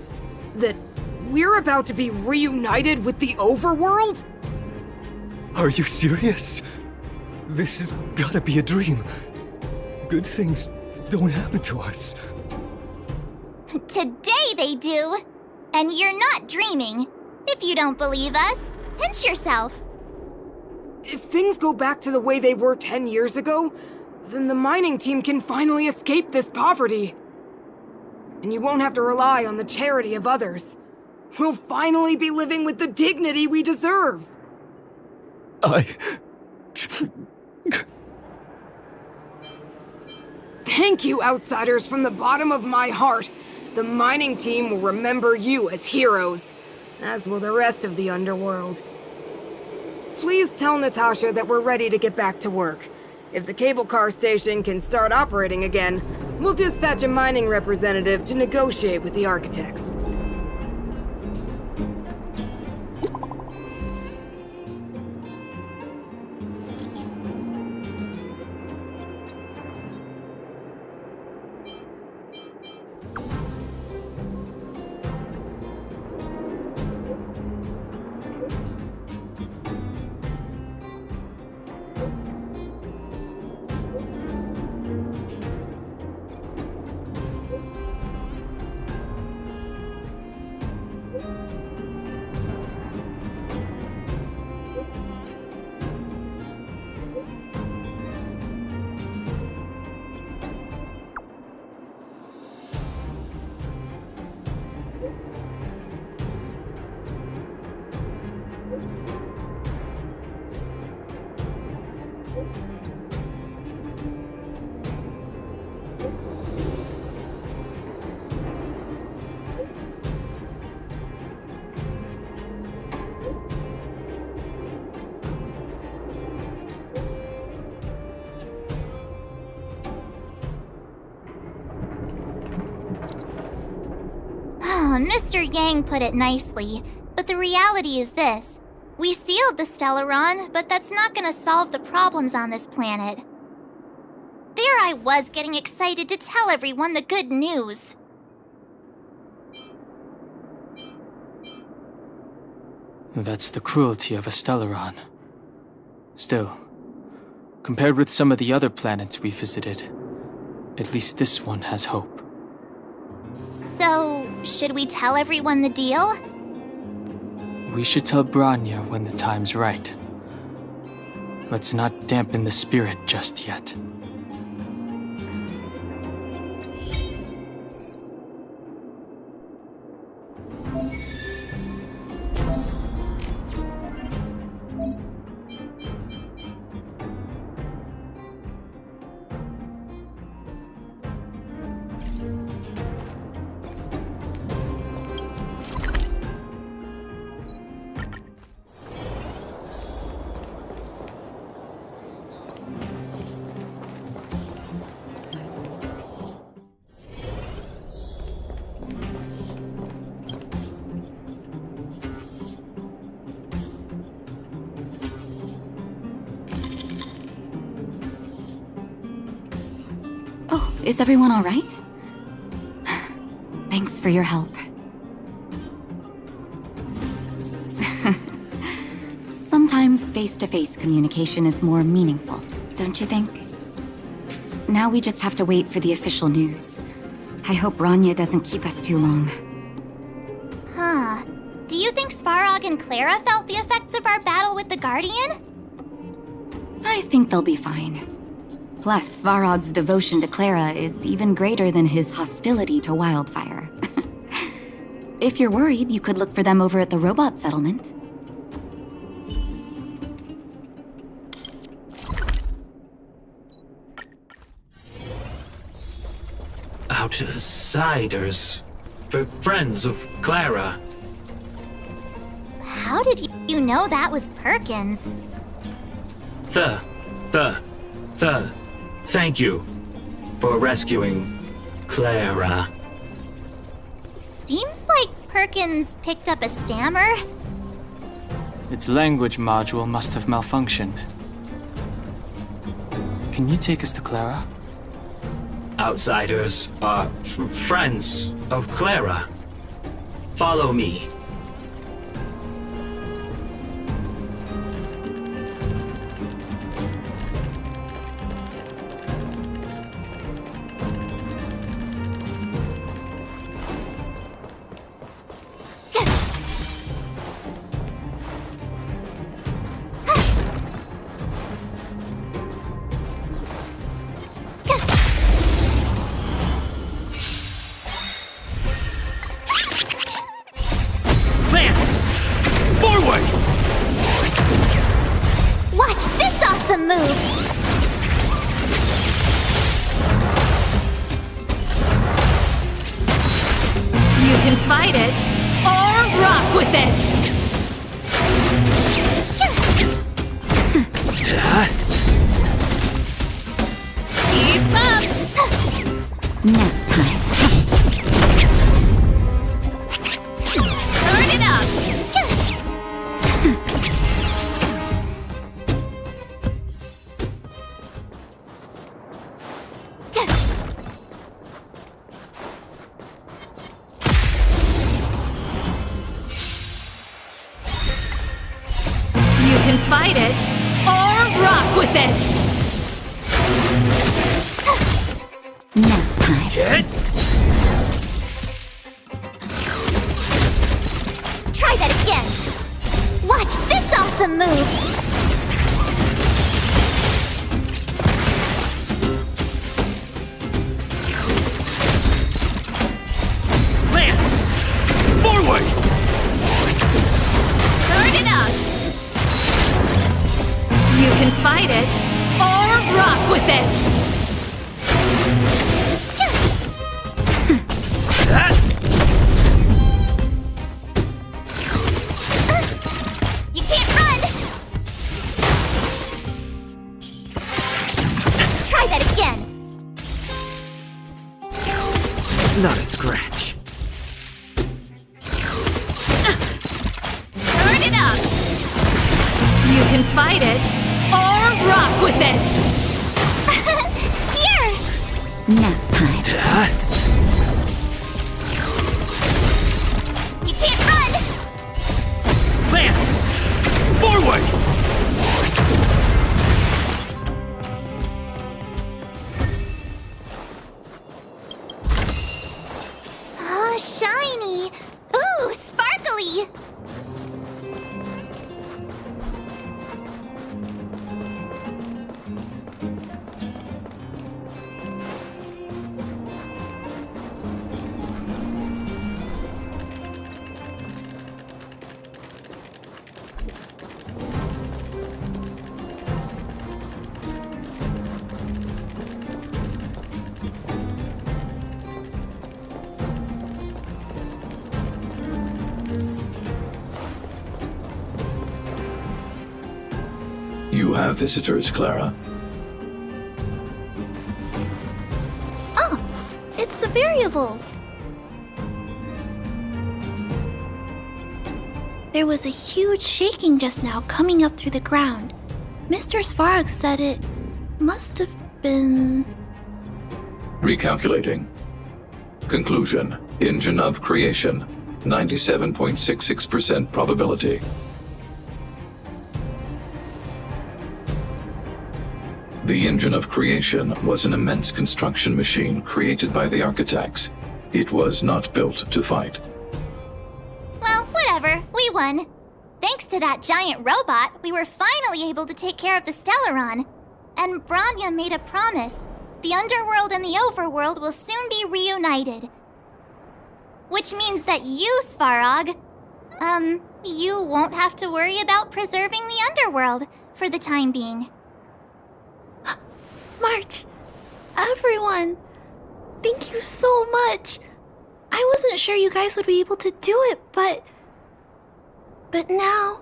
that we're about to be reunited with the overworld? Are you serious? This has gotta be a dream. Good things don't happen to us. Today they do. And you're not dreaming. If you don't believe us, pinch yourself. If things go back to the way they were 10 years ago, then the mining team can finally escape this poverty. And you won't have to rely on the charity of others. We'll finally be living with the dignity we deserve. Thank you, outsiders, from the bottom of my heart. The mining team will remember you as heroes, as will the rest of the underworld. Please tell Natasha that we're ready to get back to work. If the cable car station can start operating again, we'll dispatch a mining representative to negotiate with the architects. Mr. Yang put it nicely, but the reality is this. We sealed the Stellaron, but that's not gonna solve the problems on this planet. There I was getting excited to tell everyone the good news. That's the cruelty of a Stellaron. Still, compared with some of the other planets we visited, at least this one has hope. So, should we tell everyone the deal? We should tell Bronya when the time's right. Let's not dampen the spirit just yet. Oh, is everyone all right? Thanks for your help. Sometimes face-to-face communication is more meaningful, don't you think? Now we just have to wait for the official news. I hope Bronya doesn't keep us too long. Huh. Do you think Svarog and Clara felt the effects of our battle with the Guardian? I think they'll be fine. Plus, Svarog's devotion to Clara is even greater than his hostility to Wildfire. If you're worried, you could look for them over at the robot settlement. Outsiders. For friends of Clara. How did you know that was Perkins? Thank you for rescuing Clara. Seems like Perkins picked up a stammer. Its language module must have malfunctioned. Can you take us to Clara? Outsiders are friends of Clara. Follow me. can fight it, or rock with it! Keep up! Nap time. Turn it up! You can fight it, or rock with it! Nap time. Try that again! Watch this awesome move! Forward! Turn it up! You can fight it, or rock with it! You can't run! Try that again! Not a scratch. Turn it up! You can fight it, or rock with it! Here! Nap time. You can't run! Forward! Oh, shiny! Ooh, sparkly! You have visitors, Clara. Oh, it's the variables. There was a huge shaking just now coming up through the ground. Mr. Svarog said it must have been... Recalculating. Conclusion. Engine of creation. 97.66% probability. The engine of creation was an immense construction machine created by the architects. It was not built to fight. Well, whatever. We won. Thanks to that giant robot, we were finally able to take care of the Stellaron. And Bronya made a promise. The underworld and the overworld will soon be reunited. Which means that you, Svarog, you won't have to worry about preserving the underworld for the time being. March, everyone, thank you so much. I wasn't sure you guys would be able to do it, but now...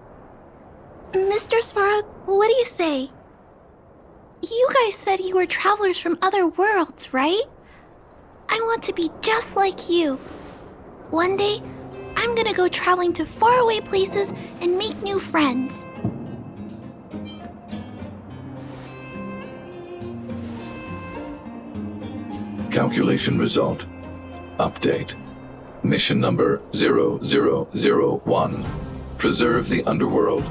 Mr. Svarog, what do you say? You guys said you were travelers from other worlds, right? I want to be just like you. One day, I'm gonna go traveling to faraway places and make new friends. Calculation result. Update. Mission number 0001. Preserve the underworld.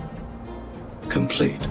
Complete.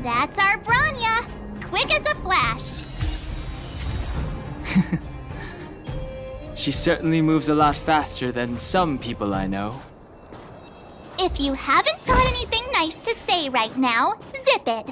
That's our Bronya! Quick as a flash! She certainly moves a lot faster than some people I know. If you haven't got anything nice to say right now, zip it!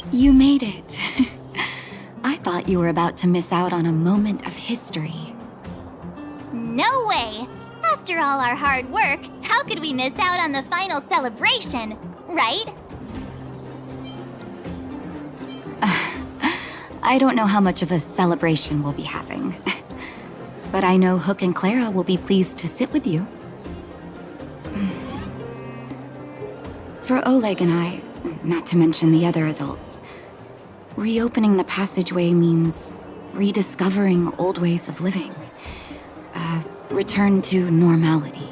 You made it. I thought you were about to miss out on a moment of history. No way! After all our hard work, how could we miss out on the final celebration, right? I don't know how much of a celebration we'll be having. But I know Hook and Clara will be pleased to sit with you. For Oleg and I, not to mention the other adults, reopening the passageway means rediscovering old ways of living. Return to normality.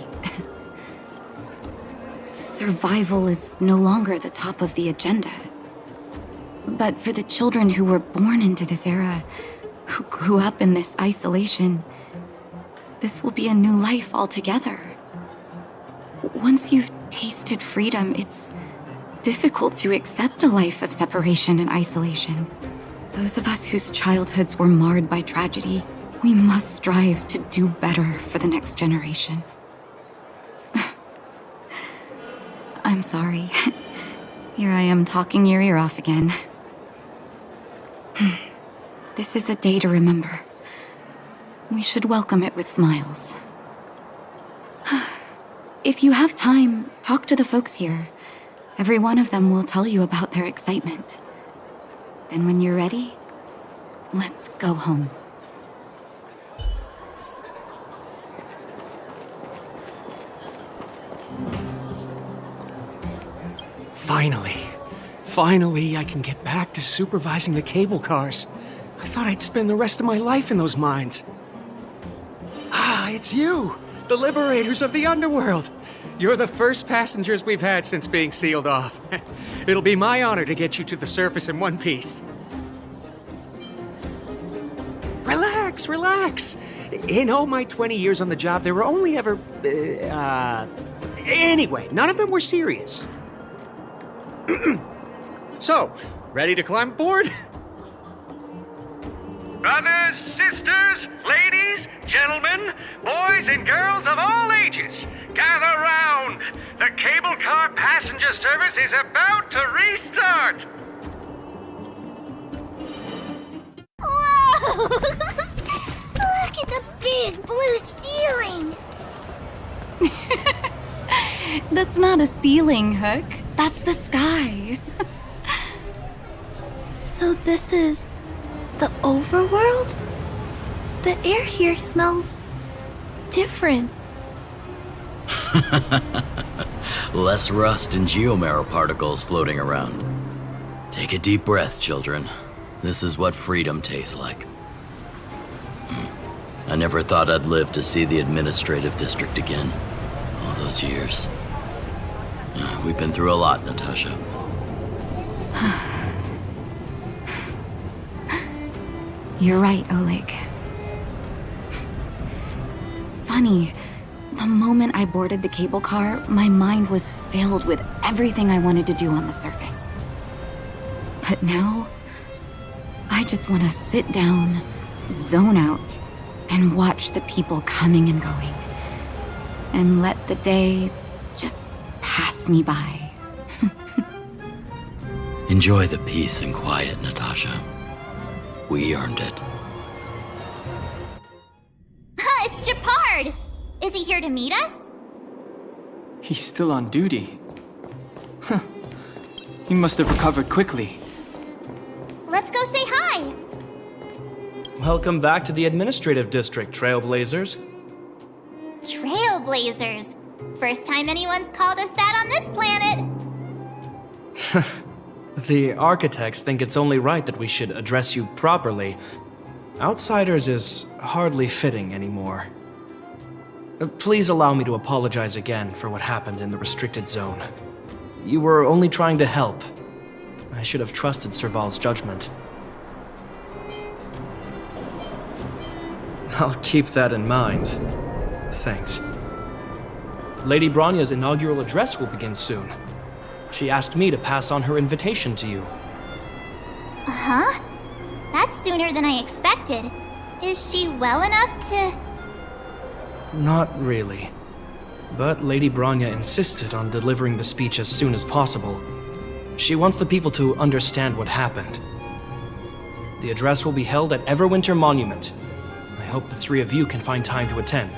Survival is no longer the top of the agenda. But for the children who were born into this era, who grew up in this isolation, this will be a new life altogether. Once you've tasted freedom, it's difficult to accept a life of separation and isolation. Those of us whose childhoods were marred by tragedy, we must strive to do better for the next generation. I'm sorry. Here I am talking your ear off again. This is a day to remember. We should welcome it with smiles. If you have time, talk to the folks here. Every one of them will tell you about their excitement. Then when you're ready, let's go home. Finally, I can get back to supervising the cable cars. I thought I'd spend the rest of my life in those mines. Ah, it's you, the liberators of the underworld. You're the first passengers we've had since being sealed off. It'll be my honor to get you to the surface in one piece. Relax. In all my 20 years on the job, there were only ever... Anyway, none of them were serious. So, ready to climb aboard? Brothers, sisters, ladies, gentlemen, boys and girls of all ages, gather round. The cable car passenger service is about to restart. Whoa! Look at the big blue ceiling! That's not a ceiling, Hook. That's the sky. So this is the overworld? The air here smells different. Less rust and geomarrow particles floating around. Take a deep breath, children. This is what freedom tastes like. I never thought I'd live to see the administrative district again. All those years. We've been through a lot, Natasha. You're right, Oleg. It's funny. The moment I boarded the cable car, my mind was filled with everything I wanted to do on the surface. But now, I just want to sit down, zone out, and watch the people coming and going. And let the day just pass me by. Enjoy the peace and quiet, Natasha. We earned it. It's Japard! Is he here to meet us? He's still on duty. Huh. He must have recovered quickly. Let's go say hi! Welcome back to the administrative district, Trailblazers. Trailblazers. First time anyone's called us that on this planet. The architects think it's only right that we should address you properly. Outsiders is hardly fitting anymore. Please allow me to apologize again for what happened in the restricted zone. You were only trying to help. I should have trusted Serval's judgment. I'll keep that in mind. Thanks. Lady Bronya's inaugural address will begin soon. She asked me to pass on her invitation to you. Huh? That's sooner than I expected. Is she well enough to... Not really. But Lady Bronya insisted on delivering the speech as soon as possible. She wants the people to understand what happened. The address will be held at Everwinter Monument. I hope the three of you can find time to attend.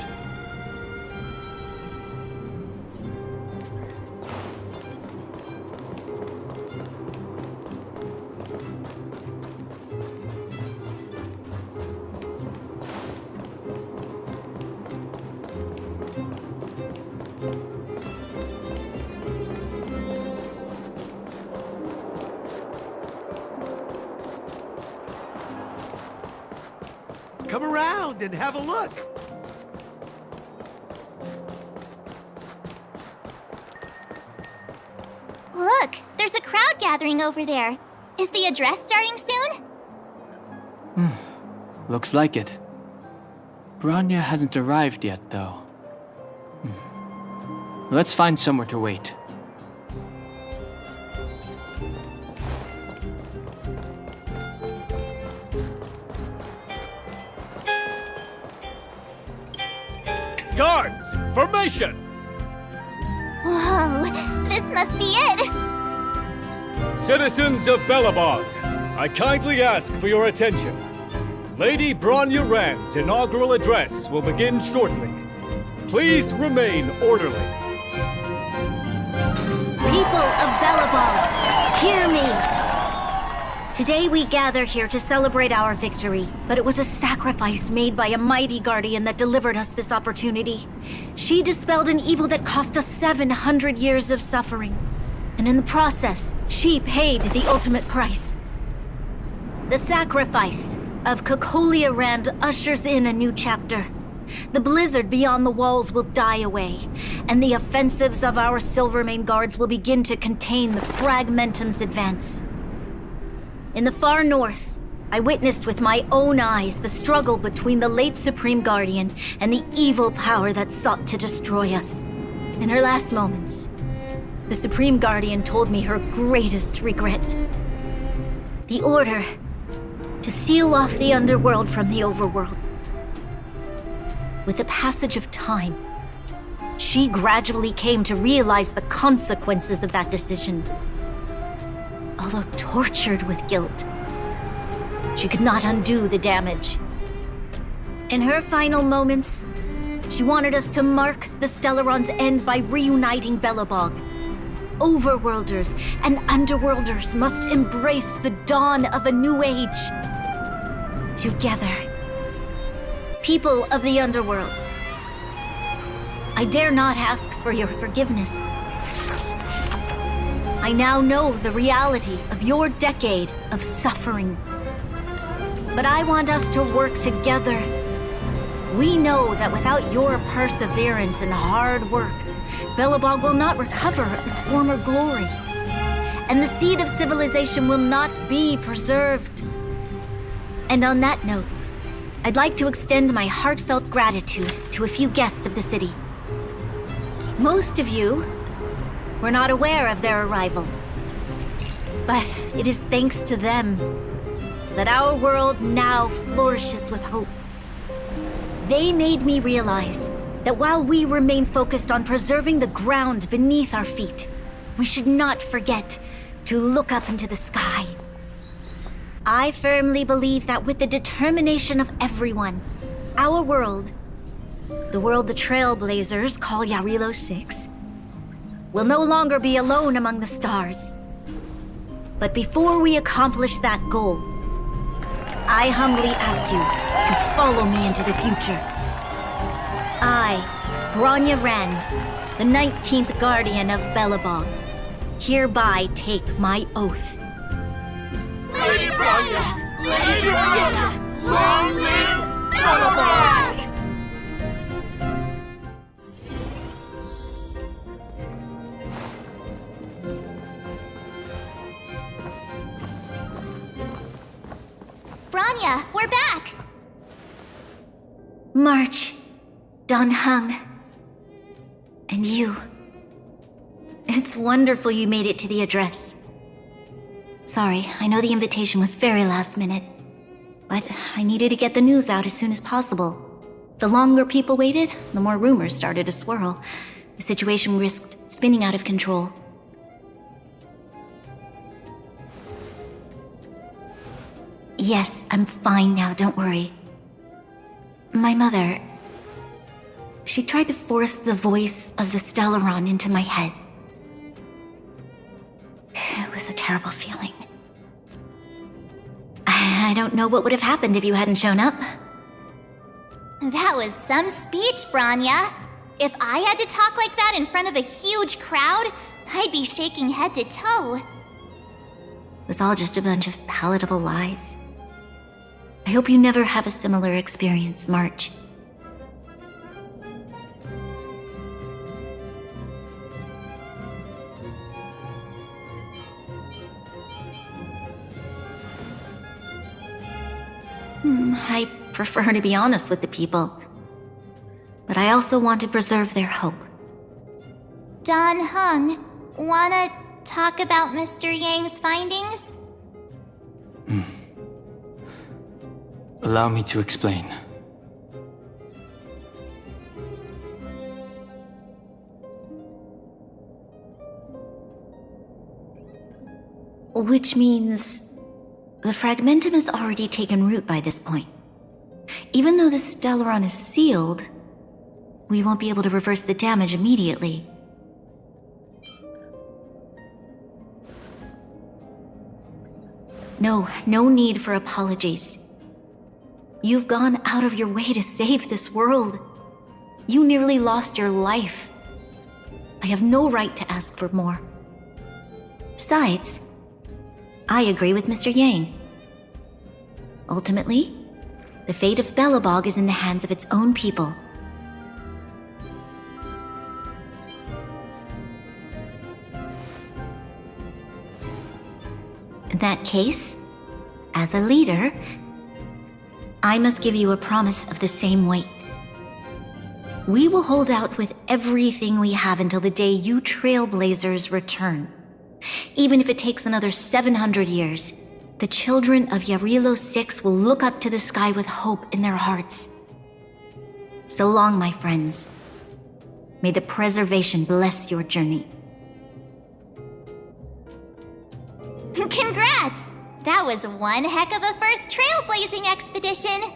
Come around and have a look. Look, there's a crowd gathering over there. Is the address starting soon? Looks like it. Bronya hasn't arrived yet, though. Let's find somewhere to wait. Guards, formation! Whoa, this must be it! Citizens of Belobog, I kindly ask for your attention. Lady Bronya Rand's inaugural address will begin shortly. Please remain orderly. People of Belobog, hear me! Today we gather here to celebrate our victory, but it was a sacrifice made by a mighty guardian that delivered us this opportunity. She dispelled an evil that cost us 700 years of suffering. And in the process, she paid the ultimate price. The sacrifice of Cocolia Rand ushers in a new chapter. The blizzard beyond the walls will die away, and the offensives of our Silvermane guards will begin to contain the Fragmentum's advance. In the far north, I witnessed with my own eyes the struggle between the late Supreme Guardian and the evil power that sought to destroy us. In her last moments, the Supreme Guardian told me her greatest regret. The order to seal off the underworld from the overworld. With the passage of time, she gradually came to realize the consequences of that decision. Although tortured with guilt, she could not undo the damage. In her final moments, she wanted us to mark the Stellaron's end by reuniting Belobog. Overworlders and underworlders must embrace the dawn of a new age. Together. People of the underworld, I dare not ask for your forgiveness. I now know the reality of your decade of suffering. But I want us to work together. We know that without your perseverance and hard work, Belobog will not recover its former glory. And the seed of civilization will not be preserved. And on that note, I'd like to extend my heartfelt gratitude to a few guests of the city. Most of you were not aware of their arrival. But it is thanks to them that our world now flourishes with hope. They made me realize that while we remain focused on preserving the ground beneath our feet, we should not forget to look up into the sky. I firmly believe that with the determination of everyone, our world, the world the Trailblazers call Yarilo 6, will no longer be alone among the stars. But before we accomplish that goal, I humbly ask you to follow me into the future. I, Bronya Rand, the 19th Guardian of Belobog, hereby take my oath Bronya! Lady Bronya! Long live Belobog! Bronya, we're back! March, Dan Heng, and you. It's wonderful you made it to the address. Sorry, I know the invitation was very last minute, but I needed to get the news out as soon as possible. The longer people waited, the more rumors started to swirl. The situation risked spinning out of control. Yes, I'm fine now, don't worry. My mother... She tried to force the voice of the Stellaron into my head. It was a terrible feeling. I don't know what would have happened if you hadn't shown up. That was some speech, Bronya. If I had to talk like that in front of a huge crowd, I'd be shaking head to toe. It was all just a bunch of palatable lies. I hope you never have a similar experience, March. I prefer to be honest with the people. But I also want to preserve their hope. Dan Heng, wanna talk about Mr. Yang's findings? Allow me to explain. Which means... the fragmentum has already taken root by this point. Even though the Stellaron is sealed, we won't be able to reverse the damage immediately. No need for apologies. You've gone out of your way to save this world. You nearly lost your life. I have no right to ask for more. Besides, I agree with Mr. Yang. Ultimately, the fate of Belobog is in the hands of its own people. In that case, as a leader, I must give you a promise of the same weight. We will hold out with everything we have until the day you Trailblazers return. Even if it takes another 700 years, the children of Yarilo 6 will look up to the sky with hope in their hearts. So long, my friends. May the preservation bless your journey. Congrats! That was one heck of a first trailblazing expedition!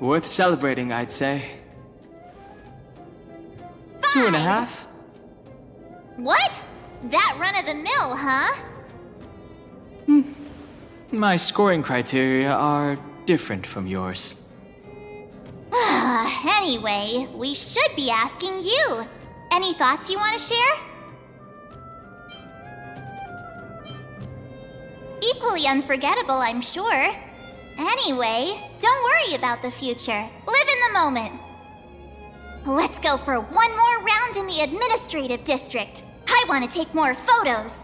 Worth celebrating, I'd say. 2.5? What? That run-of-the-mill, huh? My scoring criteria are different from yours. Anyway, we should be asking you. Any thoughts you want to share? Equally unforgettable, I'm sure. Anyway, don't worry about the future. Live in the moment. Let's go for one more round in the administrative district. I want to take more photos.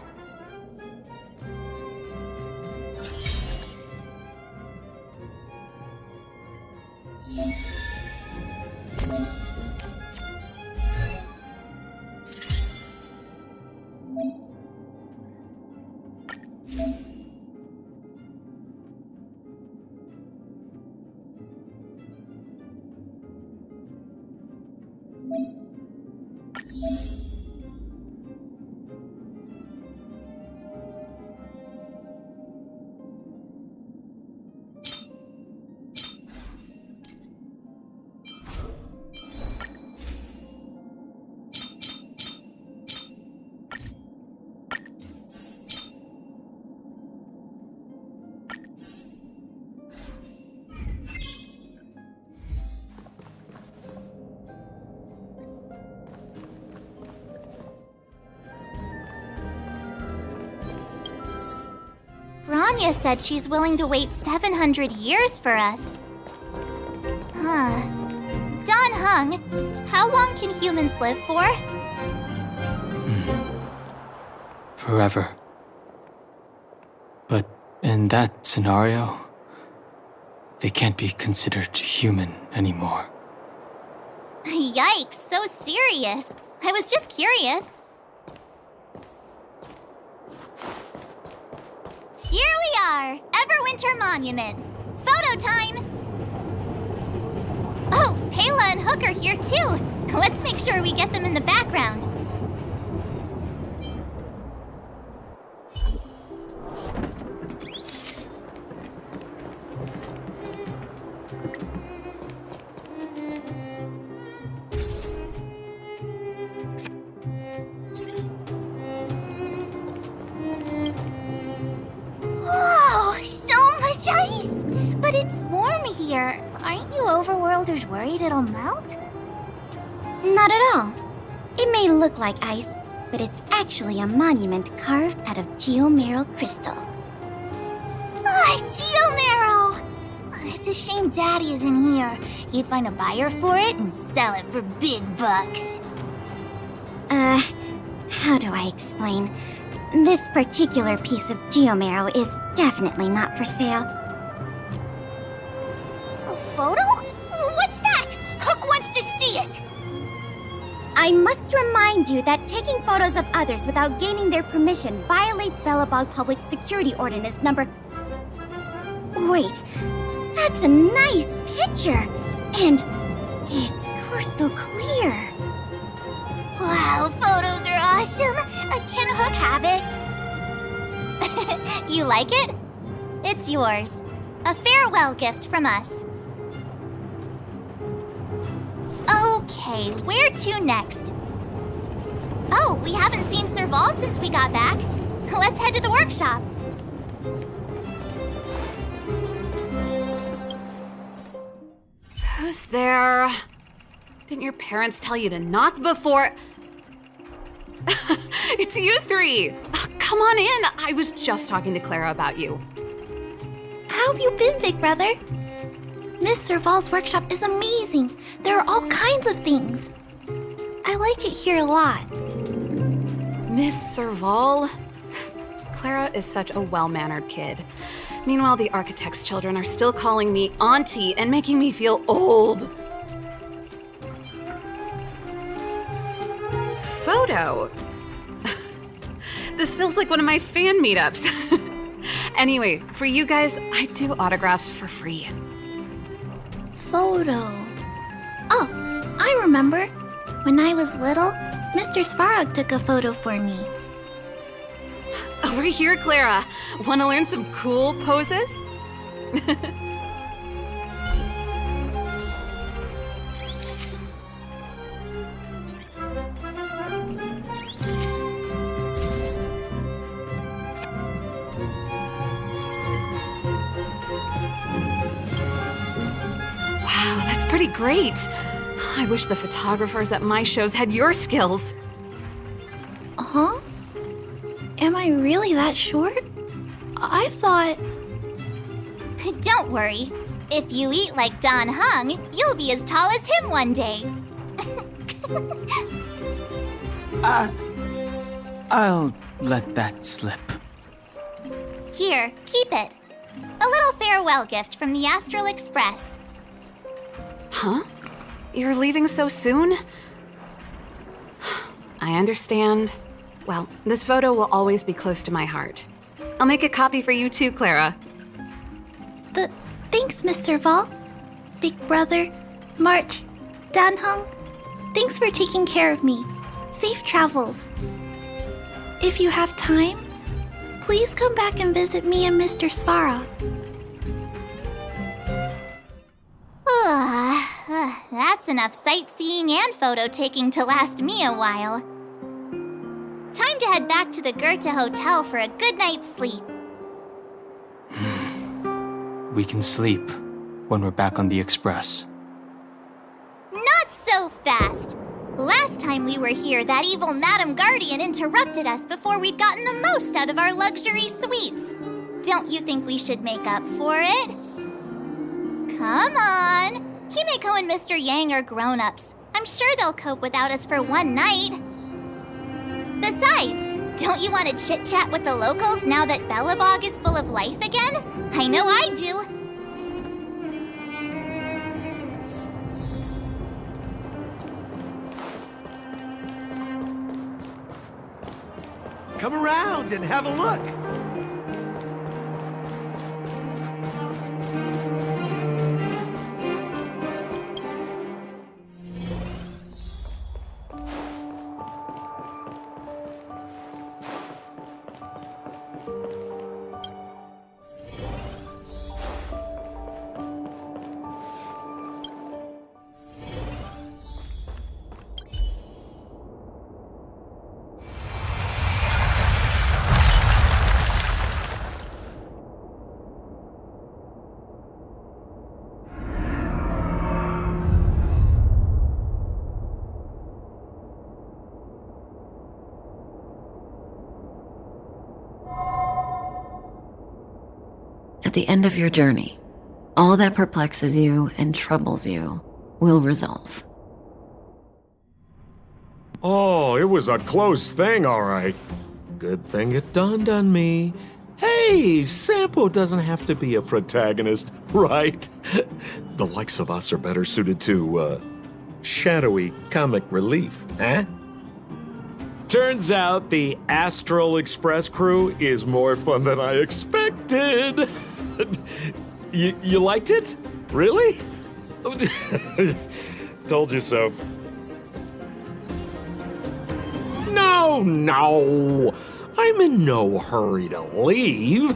Bronya said she's willing to wait 700 years for us. Huh. Don Hung, how long can humans live for? Forever. But in that scenario, they can't be considered human anymore. Yikes, so serious. I was just curious. Here we are, Everwinter Monument. Photo time! Oh, Pela and Hook are here too. Let's make sure we get them in the background. Whoa, so much ice! But it's warm here. Aren't you overworlders worried it'll melt? Not at all. It may look like ice, but it's actually a monument carved out of geomeral crystal. Ah, Geomero! It's a shame Daddy isn't here. He'd find a buyer for it and sell it for big bucks. How do I explain? This particular piece of geomeral is definitely not for sale. A photo? What's that? Hook wants to see it! I must remind you that taking photos of others without gaining their permission violates Belobog Public Security Ordinance number... Wait, that's a nice picture! And it's crystal clear. Wow, photos are awesome! Can Hook have it? You like it? It's yours. A farewell gift from us. Okay, where to next? Oh, we haven't seen Serval since we got back. Let's head to the workshop. Who's there? Didn't your parents tell you to knock before... It's you three! Come on in! I was just talking to Clara about you. How have you been, big brother? Miss Serval's workshop is amazing. There are all kinds of things. I like it here a lot. Miss Serval? Clara is such a well-mannered kid. Meanwhile, the architect's children are still calling me auntie and making me feel old. Photo? This feels like one of my fan meetups. Anyway, for you guys, I do autographs for free. Photo. Oh, I remember. When I was little, Mr. Svarog took a photo for me. Over here, Clara. Want to learn some cool poses? Wow, that's pretty great. I wish the photographers at my shows had your skills. Huh? Am I really that short? I thought... Don't worry. If you eat like Don Hung, you'll be as tall as him one day. I'll let that slip. Here, keep it. A little farewell gift from the Astral Express. Huh? You're leaving so soon? I understand. Well, this photo will always be close to my heart. I'll make a copy for you too, Clara. Thanks, Mr. Val. Big brother, March, Dan Hung. Thanks for taking care of me. Safe travels. If you have time, please come back and visit me and Mr. Svarog. That's enough sightseeing and photo taking to last me a while. Time to head back to the Goethe Hotel for a good night's sleep. We can sleep when we're back on the Express. Not so fast! Last time we were here, that evil Madam Guardian interrupted us before we'd gotten the most out of our luxury suites. Don't you think we should make up for it? Come on! Himeko and Mr. Yang are grown-ups. I'm sure they'll cope without us for one night. Besides, don't you want to chit-chat with the locals now that Belobog is full of life again? I know I do. Come around and have a look. At the end of your journey, all that perplexes you and troubles you will resolve. Oh, it was a close thing, all right. Good thing it dawned on me. Hey, Sampo doesn't have to be a protagonist, right? The likes of us are better suited to, shadowy comic relief, eh? Turns out the Astral Express crew is more fun than I expected. You liked it? Really? Told you so. No! I'm in no hurry to leave.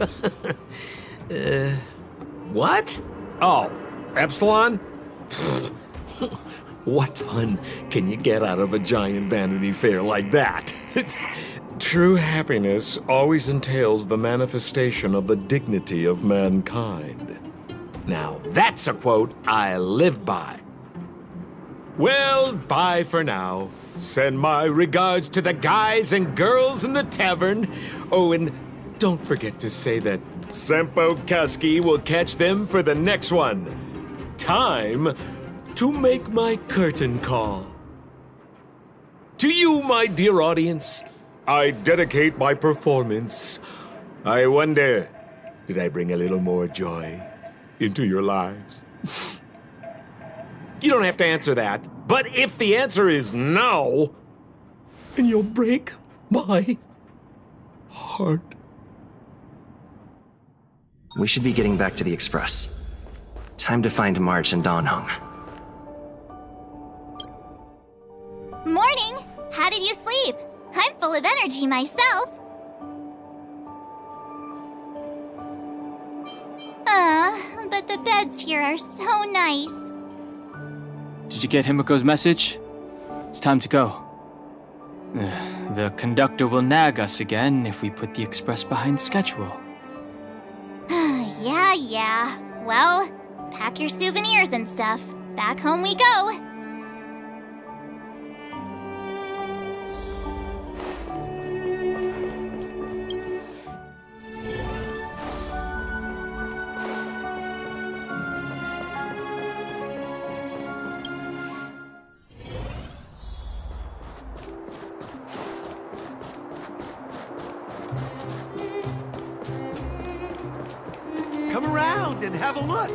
What? Oh, Epsilon? What fun can you get out of a giant Vanity Fair like that? True happiness always entails the manifestation of the dignity of mankind. Now, that's a quote I live by. Well, bye for now. Send my regards to the guys and girls in the tavern. Oh, and don't forget to say that Sampo Kaski will catch them for the next one. Time to make my curtain call. To you, my dear audience, I dedicate my performance. I wonder, did I bring a little more joy into your lives? You don't have to answer that, but if the answer is no, then you'll break my heart. We should be getting back to the Express. Time to find March and Donhung. Morning! How did you sleep? I'm full of energy myself. But the beds here are so nice. Did you get Himiko's message? It's time to go. The conductor will nag us again if we put the express behind schedule. Yeah. Well, pack your souvenirs and stuff. Back home we go. Come around and have a look.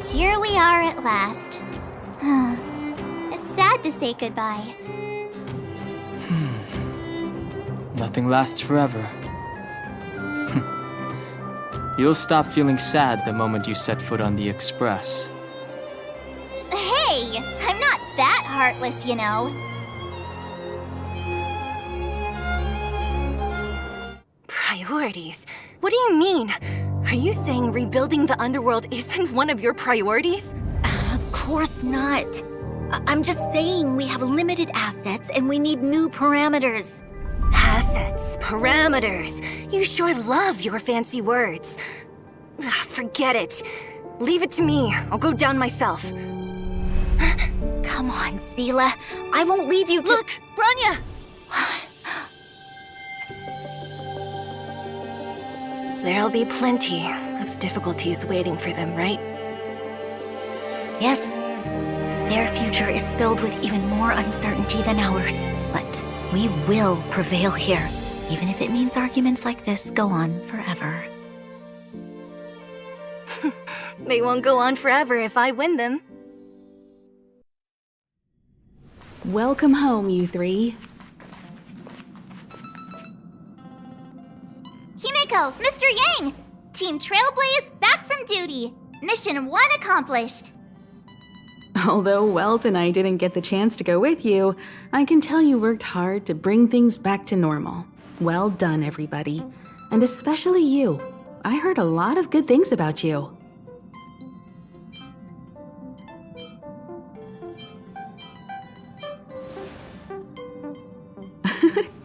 Here we are at last. It's sad to say goodbye. Nothing lasts forever. You'll stop feeling sad the moment you set foot on the express. Hey, I'm not that heartless, you know. Priorities? What do you mean? Are you saying rebuilding the underworld isn't one of your priorities? Of course not. I'm just saying we have limited assets and we need new parameters. Assets, parameters. You sure love your fancy words. Ugh, forget it. Leave it to me. I'll go down myself. Come on, Seela. I won't leave you to— Look, Bronya! There'll be plenty of difficulties waiting for them, right? Yes. Their future is filled with even more uncertainty than ours. But we will prevail here, even if it means arguments like this go on forever. They won't go on forever if I win them. Welcome home, you three. Himeko, Mr. Yang! Team Trailblaze back from duty. Mission 1 accomplished. Although Welt and I didn't get the chance to go with you, I can tell you worked hard to bring things back to normal. Well done, everybody. And especially you. I heard a lot of good things about you.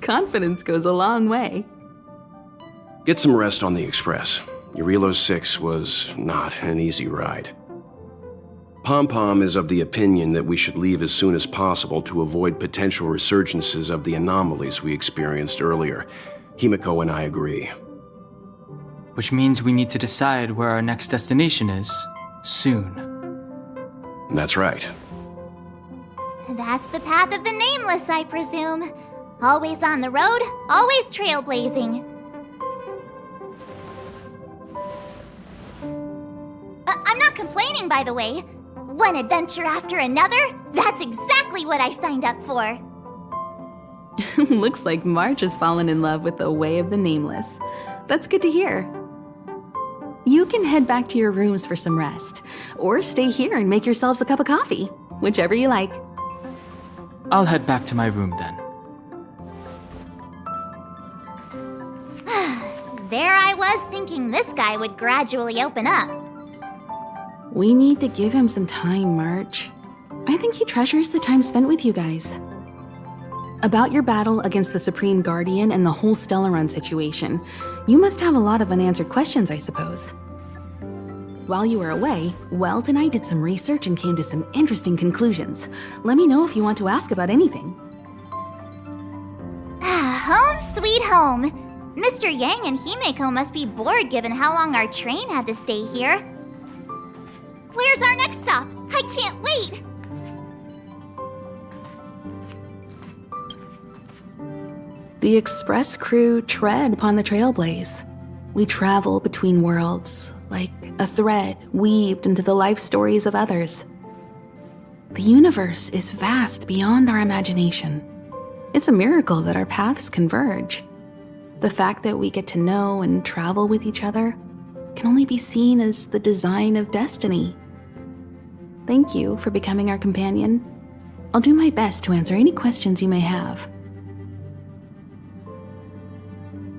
Confidence goes a long way. Get some rest on the Express. Urilo 6 was not an easy ride. Pom-Pom is of the opinion that we should leave as soon as possible to avoid potential resurgences of the anomalies we experienced earlier. Himeko and I agree. Which means we need to decide where our next destination is, soon. That's right. That's the path of the Nameless, I presume. Always on the road, always trailblazing. I'm not complaining, by the way. One adventure after another, that's exactly what I signed up for. Looks like March has fallen in love with the way of the Nameless. That's good to hear. You can head back to your rooms for some rest, or stay here and make yourselves a cup of coffee, whichever you like. I'll head back to my room then. There I was thinking this guy would gradually open up. We need to give him some time, March. I think he treasures the time spent with you guys. About your battle against the Supreme Guardian and the whole Stellaron situation, you must have a lot of unanswered questions, I suppose. While you were away, Welt and I did some research and came to some interesting conclusions. Let me know if you want to ask about anything. Home sweet home. Mr. Yang and Himeko must be bored given how long our train had to stay here. Where's our next stop? I can't wait! The Express crew tread upon the Trailblaze. We travel between worlds, like a thread weaved into the life stories of others. The universe is vast beyond our imagination. It's a miracle that our paths converge. The fact that we get to know and travel with each other can only be seen as the design of destiny. Thank you for becoming our companion. I'll do my best to answer any questions you may have.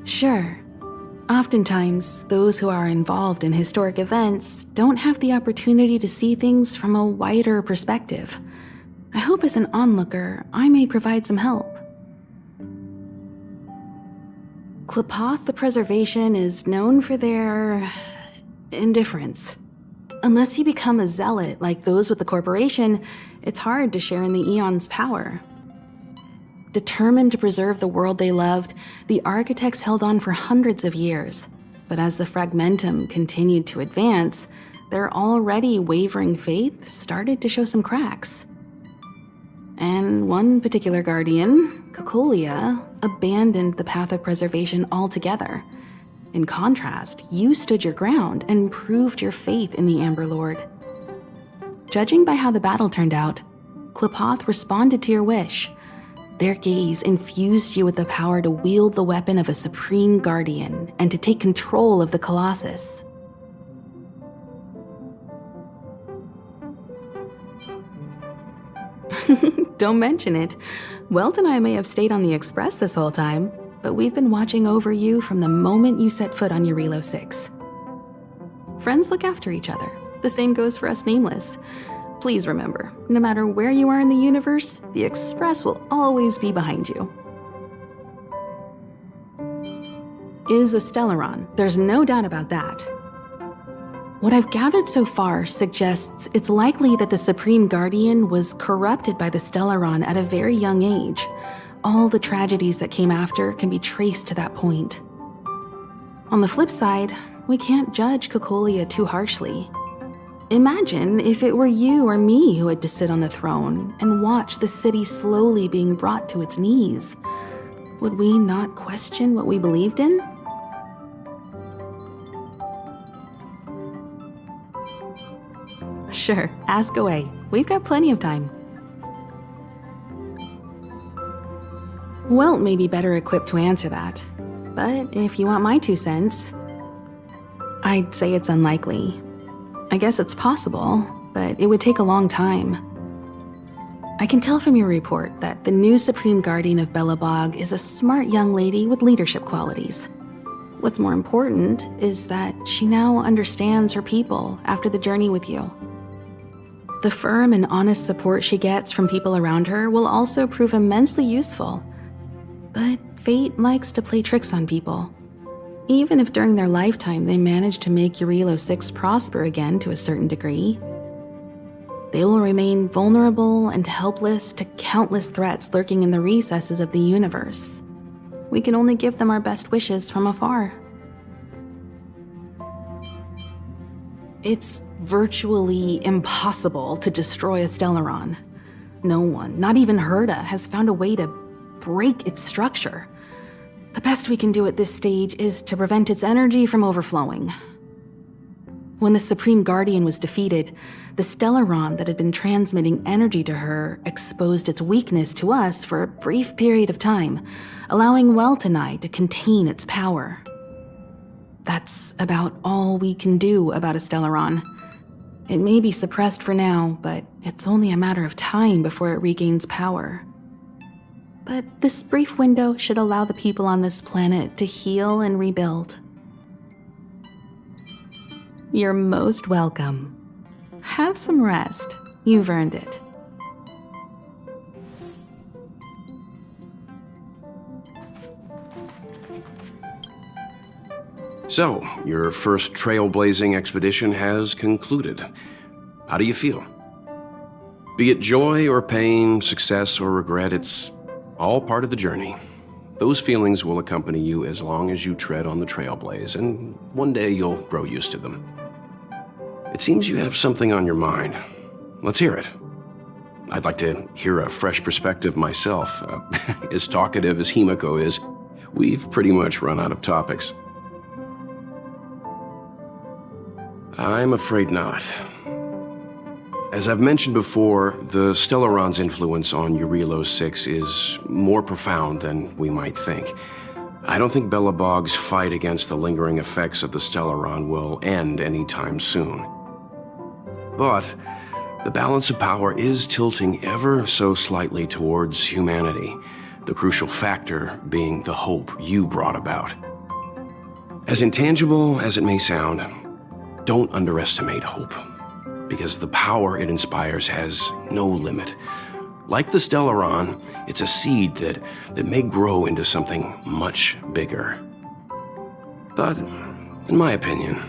Sure. Oftentimes, those who are involved in historic events don't have the opportunity to see things from a wider perspective. I hope as an onlooker, I may provide some help. Klapoth the Preservation is known for their indifference. Unless you become a zealot like those with the corporation, it's hard to share in the Aeon's power. Determined to preserve the world they loved, the architects held on for hundreds of years. But as the Fragmentum continued to advance, their already wavering faith started to show some cracks. And one particular guardian, Cocolia, abandoned the path of preservation altogether. In contrast, you stood your ground and proved your faith in the Amber Lord. Judging by how the battle turned out, Klapoth responded to your wish. Their gaze infused you with the power to wield the weapon of a supreme guardian and to take control of the Colossus. Don't mention it. Welt and I may have stayed on the Express this whole time, but we've been watching over you from the moment you set foot on Urilo 6. Friends look after each other. The same goes for us Nameless. Please remember, no matter where you are in the universe, the Express will always be behind you. Is a Stellaron. There's no doubt about that. What I've gathered so far suggests it's likely that the Supreme Guardian was corrupted by the Stellaron at a very young age. All the tragedies that came after can be traced to that point. On the flip side, we can't judge Cocolia too harshly. Imagine if it were you or me who had to sit on the throne and watch the city slowly being brought to its knees. Would we not question what we believed in? Sure, ask away. We've got plenty of time. Welt may be better equipped to answer that, but if you want my 2 cents, I'd say it's unlikely. I guess it's possible, but it would take a long time. I can tell from your report that the new Supreme Guardian of Belobog is a smart young lady with leadership qualities. What's more important is that she now understands her people after the journey with you. The firm and honest support she gets from people around her will also prove immensely useful. But fate likes to play tricks on people. Even if during their lifetime they manage to make Urilo 6 prosper again to a certain degree, they will remain vulnerable and helpless to countless threats lurking in the recesses of the universe. We can only give them our best wishes from afar. It's virtually impossible to destroy a Stellaron. No one, not even Herda, has found a way to break its structure. The best we can do at this stage is to prevent its energy from overflowing. When the Supreme Guardian was defeated, the Stellaron that had been transmitting energy to her exposed its weakness to us for a brief period of time, allowing Welt and I to contain its power. That's about all we can do about a Stellaron. It may be suppressed for now, but it's only a matter of time before it regains power. But this brief window should allow the people on this planet to heal and rebuild. You're most welcome. Have some rest. You've earned it. So, your first trailblazing expedition has concluded. How do you feel? Be it joy or pain, success or regret, it's all part of the journey. Those feelings will accompany you as long as you tread on the trailblaze, and one day you'll grow used to them. It seems you have something on your mind. Let's hear it. I'd like to hear a fresh perspective myself. As talkative as Himiko is, we've pretty much run out of topics. I'm afraid not. As I've mentioned before, the Stellaron's influence on Urilo 6 is more profound than we might think. I don't think Belobog's fight against the lingering effects of the Stellaron will end anytime soon. But the balance of power is tilting ever so slightly towards humanity, the crucial factor being the hope you brought about. As intangible as it may sound, don't underestimate hope, because the power it inspires has no limit. Like the Stellaron, it's a seed that may grow into something much bigger. But, in my opinion,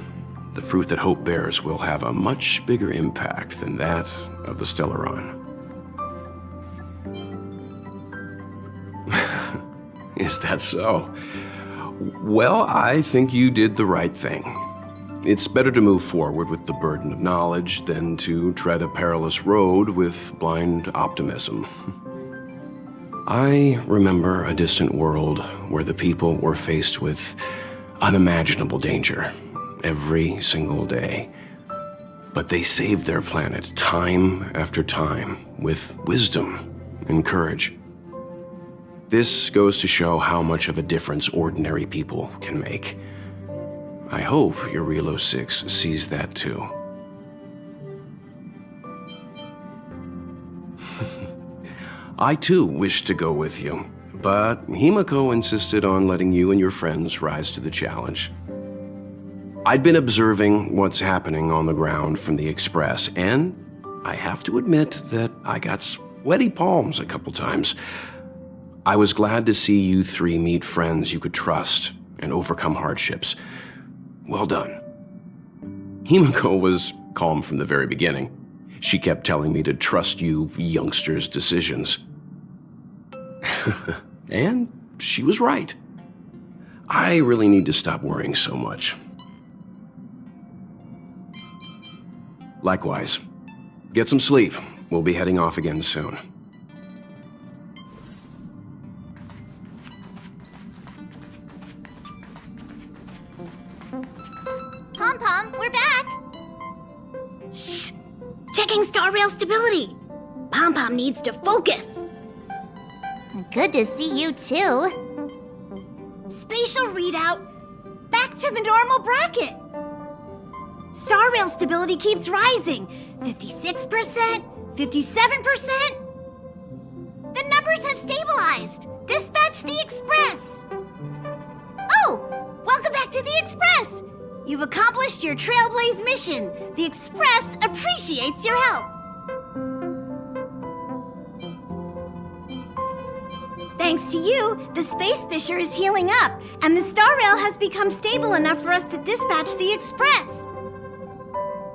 the fruit that hope bears will have a much bigger impact than that of the Stellaron. Is that so? Well, I think you did the right thing. It's better to move forward with the burden of knowledge than to tread a perilous road with blind optimism. I remember a distant world where the people were faced with unimaginable danger every single day. But they saved their planet time after time with wisdom and courage. This goes to show how much of a difference ordinary people can make. I hope Urilo 6 sees that too. I too wished to go with you, but Himiko insisted on letting you and your friends rise to the challenge. I'd been observing what's happening on the ground from the Express, and I have to admit that I got sweaty palms a couple times. I was glad to see you three meet friends you could trust and overcome hardships. Well done. Himiko was calm from the very beginning. She kept telling me to trust you youngsters' decisions. And she was right. I really need to stop worrying so much. Likewise. Get some sleep. We'll be heading off again soon. Pom-Pom, we're back! Shh! Checking star rail stability! Pom-Pom needs to focus! Good to see you too. Spatial readout, back to the normal bracket! Star rail stability keeps rising. 56%, 57%. The numbers have stabilized. Dispatch the Express. Oh, welcome back to the Express. You've accomplished your Trailblaze mission. The Express appreciates your help. Thanks to you, the Space Fisher is healing up, and the Star Rail has become stable enough for us to dispatch the Express.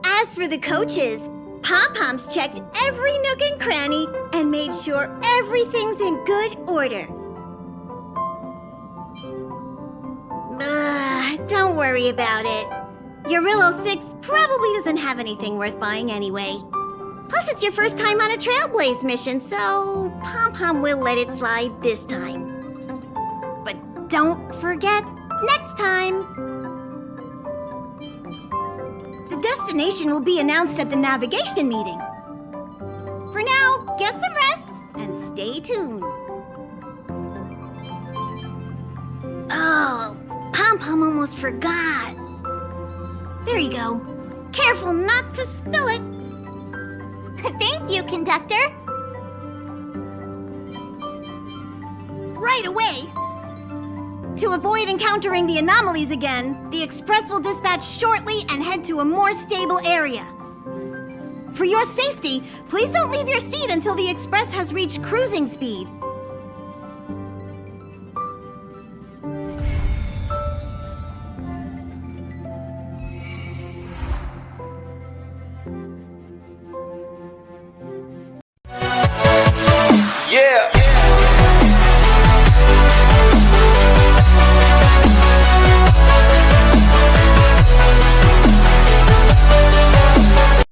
As for the coaches, Pom-Pom's checked every nook and cranny and made sure everything's in good order. Don't worry about it. Eurillo 6 probably doesn't have anything worth buying anyway. Plus, it's your first time on a Trailblaze mission, so Pom-Pom will let it slide this time. But don't forget, next time! The destination will be announced at the navigation meeting. For now, get some rest and stay tuned. Oh, Pom-Pom almost forgot. There you go. Careful not to spill it. Thank you, conductor. Right away. To avoid encountering the anomalies again, the Express will dispatch shortly and head to a more stable area. For your safety, please don't leave your seat until the Express has reached cruising speed. Yeah!